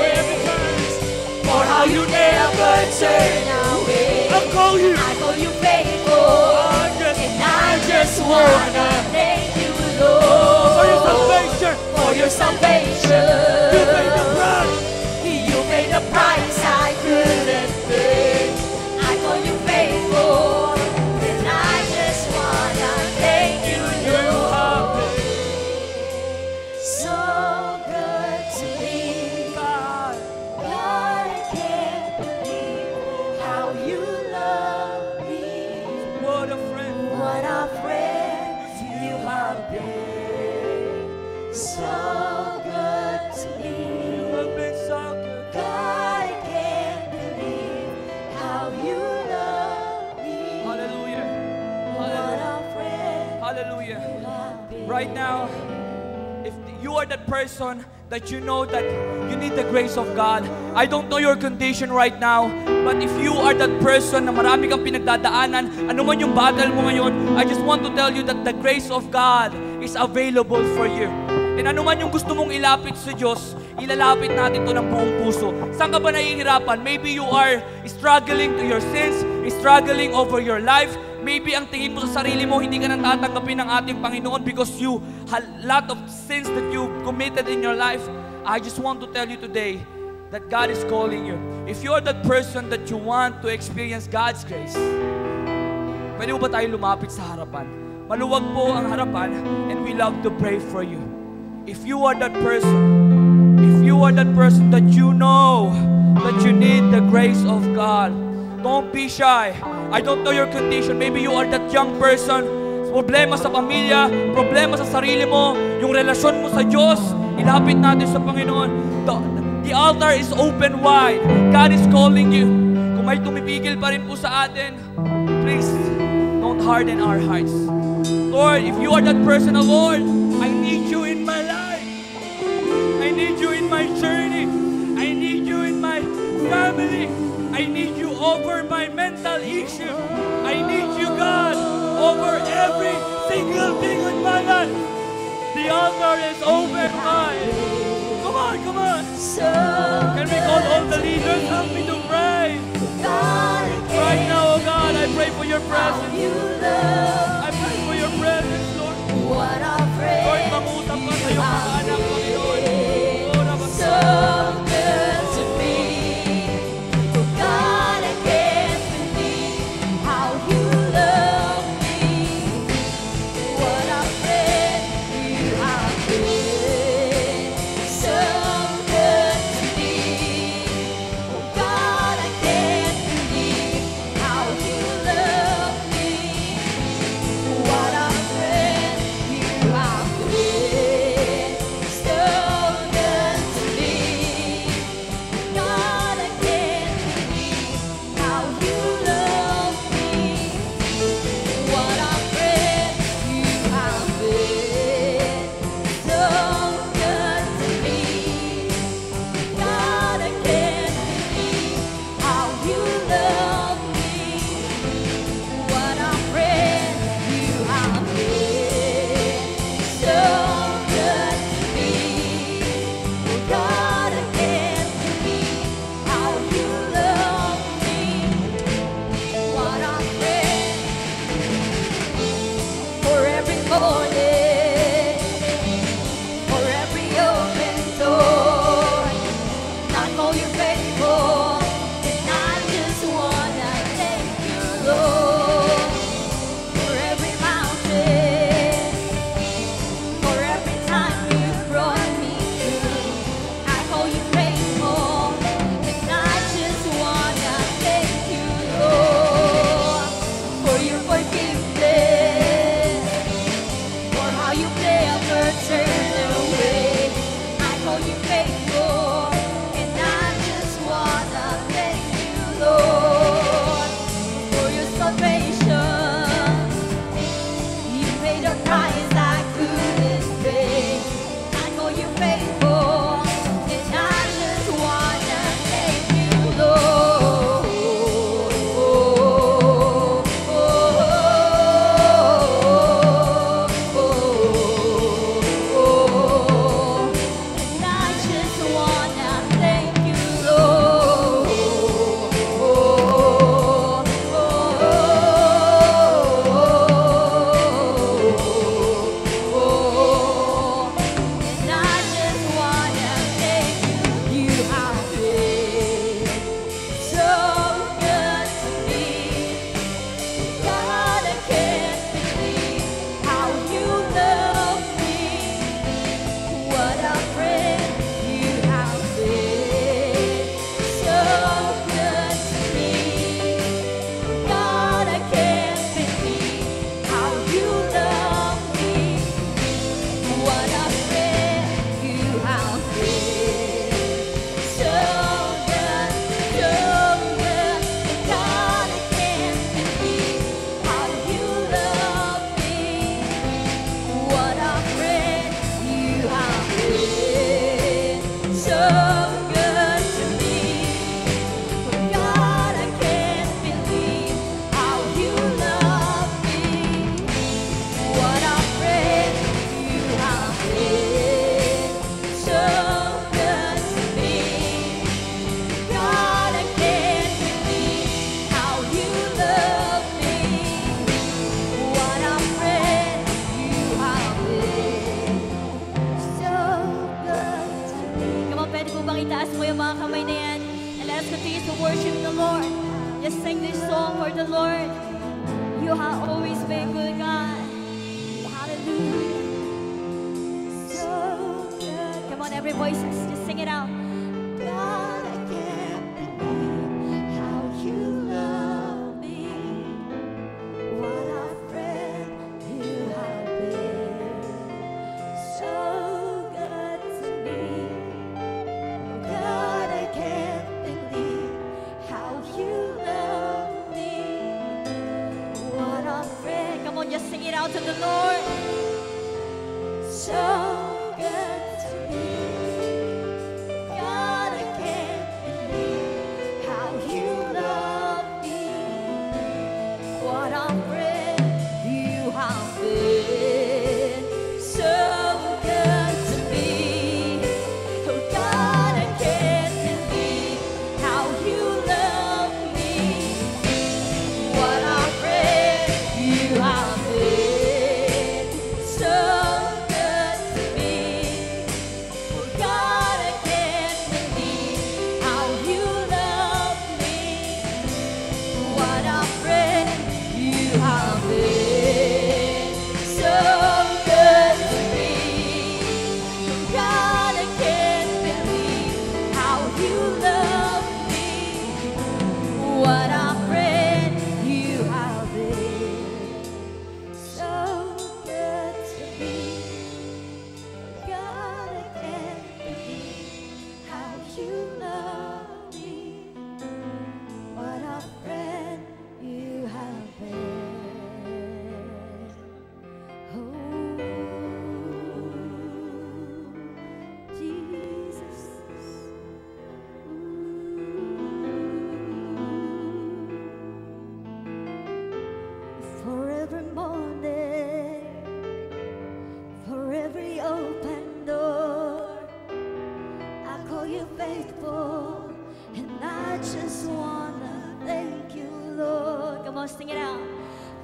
for how you never turn away. I call you faithful, and I just wanna thank you, Lord, for your salvation, for your salvation. You paid the price. You paid the price I couldn't pay. I call you faithful, and I just wanna thank you, Lord. So good to be God. God, I can't believe how you love me. What a friend. What a friend you have been. So good to me. You have been so good. God, I can't believe how you love me. Hallelujah. What a friend. Hallelujah. You have been. Right now, if you are that person that you know that you need the grace of God, I don't know your condition right now, but if you are that person na marami kang pinagdadaanan, ano man yung battle mo ngayon, I just want to tell you that the grace of God is available for you. And ano man yung gusto mong ilapit sa Diyos, ilalapit natin to ng buong puso. Saan ka ba nahihirapan? Maybe you are struggling to your sins, struggling over your life. Maybe ang tingin mo sa sarili mo, hindi ka nang tatanggapin ng ating Panginoon because you had a lot of sins that you committed in your life. I just want to tell you today that God is calling you. If you're that person that you want to experience God's grace, pwede mo ba tayo lumapit sa harapan? Maluwag po ang harapan, and we love to pray for you. If you are that person that you know that you need the grace of God, don't be shy. I don't know your condition. Maybe you are that young person. Problema sa pamilya, problema sa sarili mo, yung relasyon mo sa Diyos, ilapit natin sa Panginoon. The altar is open wide. God is calling you. Kung may tumipigil pa rin po sa atin, please, don't harden our hearts. Lord, if you are that person, Lord, I need you in my life. I need you in my journey. I need you in my family. I need you over my mental issue. I need you, God, over every single thing in my life. The altar is open wide. Come on, come on. Can we call all the leaders? Help me to pray. Right now, oh God, I pray for your presence. I pray for your presence, Lord. Lord, mangutap ka sa iyong mga anak, Panginoon. Lord, So good to me. Oh God, I can't believe how you love me. What a friend you have been. So good to me. Oh God, I can't believe how you love me. sing this song for the Lord. You have always been good, God. Hallelujah. So good. Come on, every voice, just sing it out. God, I can't believe how you love me. What a friend you have been. So good to me. God, I can't believe how you love me. What a friend. Come on, just sing it out to the Lord. So good to me. God, I can't believe how you love me. What a friend you have been. So good to me. Oh God, I can't believe how you love me. What a friend you have been. So good to me. Oh God, I can't believe how you love me. What a friend you have been. So good to me. Oh God, I can't believe how you love me. What a friend you have been. So good to me. God, I can't believe how you love me. What a friend you have been. Oh, Jesus. For every morning, for every open door, I call you faithful, and I just wanna thank you, Lord. Come on, sing it out.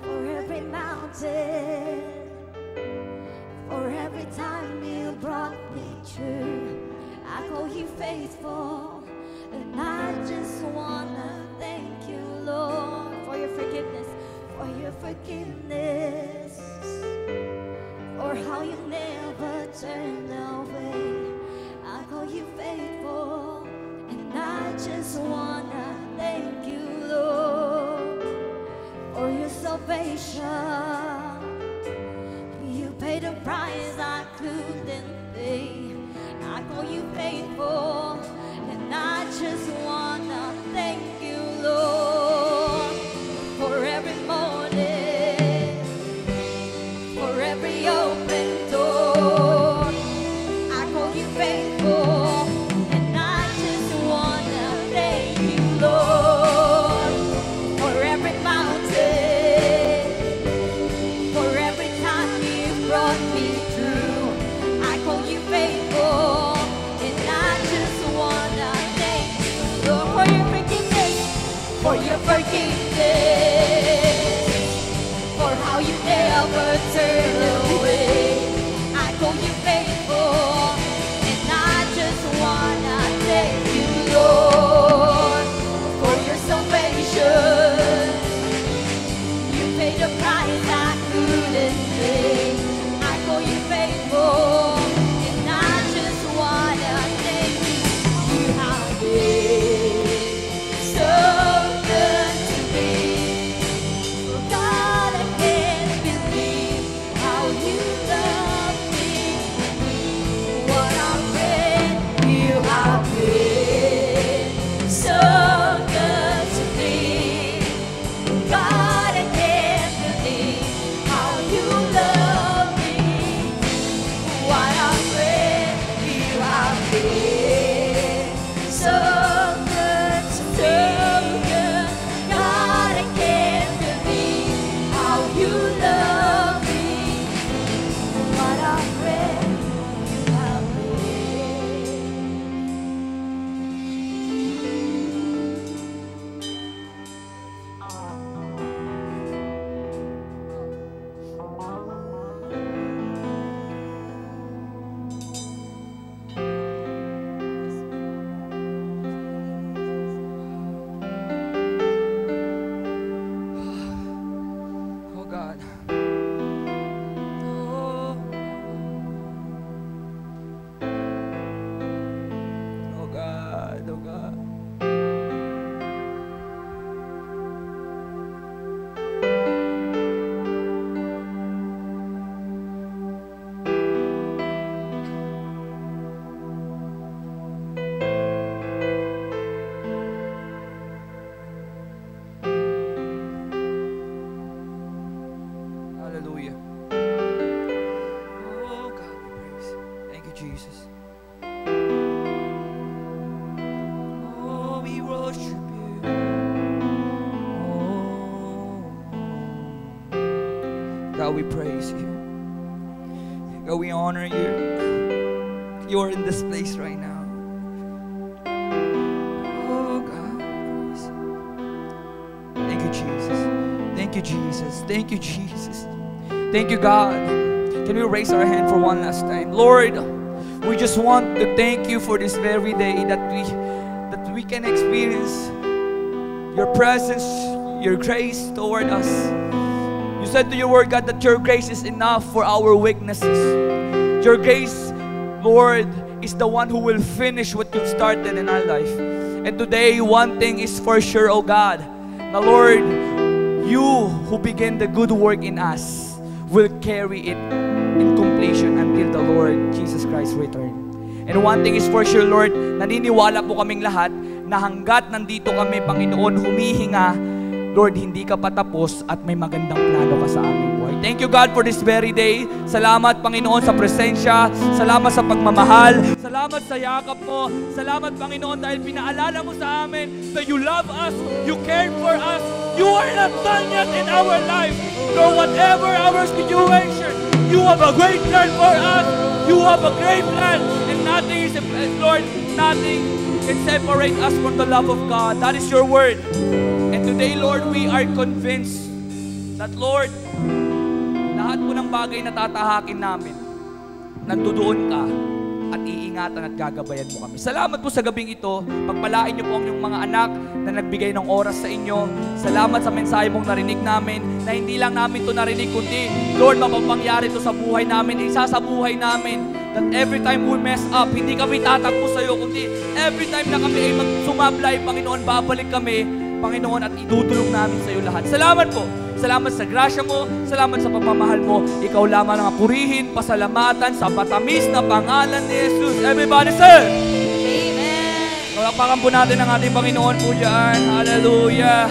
For every mountain, for every time you brought me through, I call you faithful, and I just wanna thank you, Lord, for your forgiveness, for your forgiveness, for how you never turned away. I call you faithful, and I just wanna thank you, Lord, for your salvation. You paid a price I couldn't pay. I call you faithful, and I just wanna thank you, Lord, for every morning, for every open door. I call you faithful, and I just wanna thank you, Lord, for every mountain, for every time you brought me through. I call you faithful, and I just wanna thank you, Lord, for your forgiveness, for your forgiveness, for how you never turn away. I call you faithful, and I just wanna thank you, Lord, for your salvation. You paid a price I couldn't pay. I call you faithful, and I just wanna thank you. You have been so good to me. God, I can't believe how God, we praise you. God, we honor you. You are in this place right now. Oh, God. Thank you, Jesus. Thank you, Jesus. Thank you, Jesus. Thank you, God. Can we raise our hand for one last time? Lord, we just want to thank you for this very day that we can experience your presence, your grace toward us. You said to your word, God, that your grace is enough for our weaknesses. Your grace, Lord, is the one who will finish what you've started in our life. And today, one thing is for sure, oh God, na Lord, you who begin the good work in us will carry it in completion until the Lord Jesus Christ return. And one thing is for sure, Lord, naniniwala po kaming lahat na hanggat nandito kami, Panginoon, humihinga, Lord, hindi ka patapos at may magandang plano ka sa aming buhay. Thank you, God, for this very day. Salamat, Panginoon, sa presensya. Salamat sa pagmamahal. Salamat sa yakap mo. Salamat, Panginoon, dahil pinaalala mo sa amin that you love us, you cared for us, you are not done yet in our life. Lord, whatever our situation, you have a great plan for us. You have a great plan. And nothing is, Lord, nothing can separate us from the love of God. That is your word. And today, Lord, we are convinced that, Lord, lahat po ng bagay na tatahakin namin, nandoon ka at iingatan at gagabayan mo kami. Salamat po sa gabing ito. Pagpalain niyo po ang inyong mga anak na nagbigay ng oras sa inyo. Salamat sa mensahe mong narinig namin, na hindi lang namin ito narinig, kundi, Lord, mapapangyari ito sa buhay namin, isa sa buhay namin, that every time we mess up, hindi kami tatakbo sa iyo, kundi every time na kami ay sumablay, Panginoon, babalik kami, Panginoon, at idudulong namin sa iyo lahat. Salamat po. Salamat sa grasya mo, salamat sa pagmamahal mo. Ikaw lamang ang purihin, pasalamatan sa matamis na pangalan ni Jesus. Everybody say, Amen. palakpakan po natin ang ating Panginoon po dyan. Hallelujah.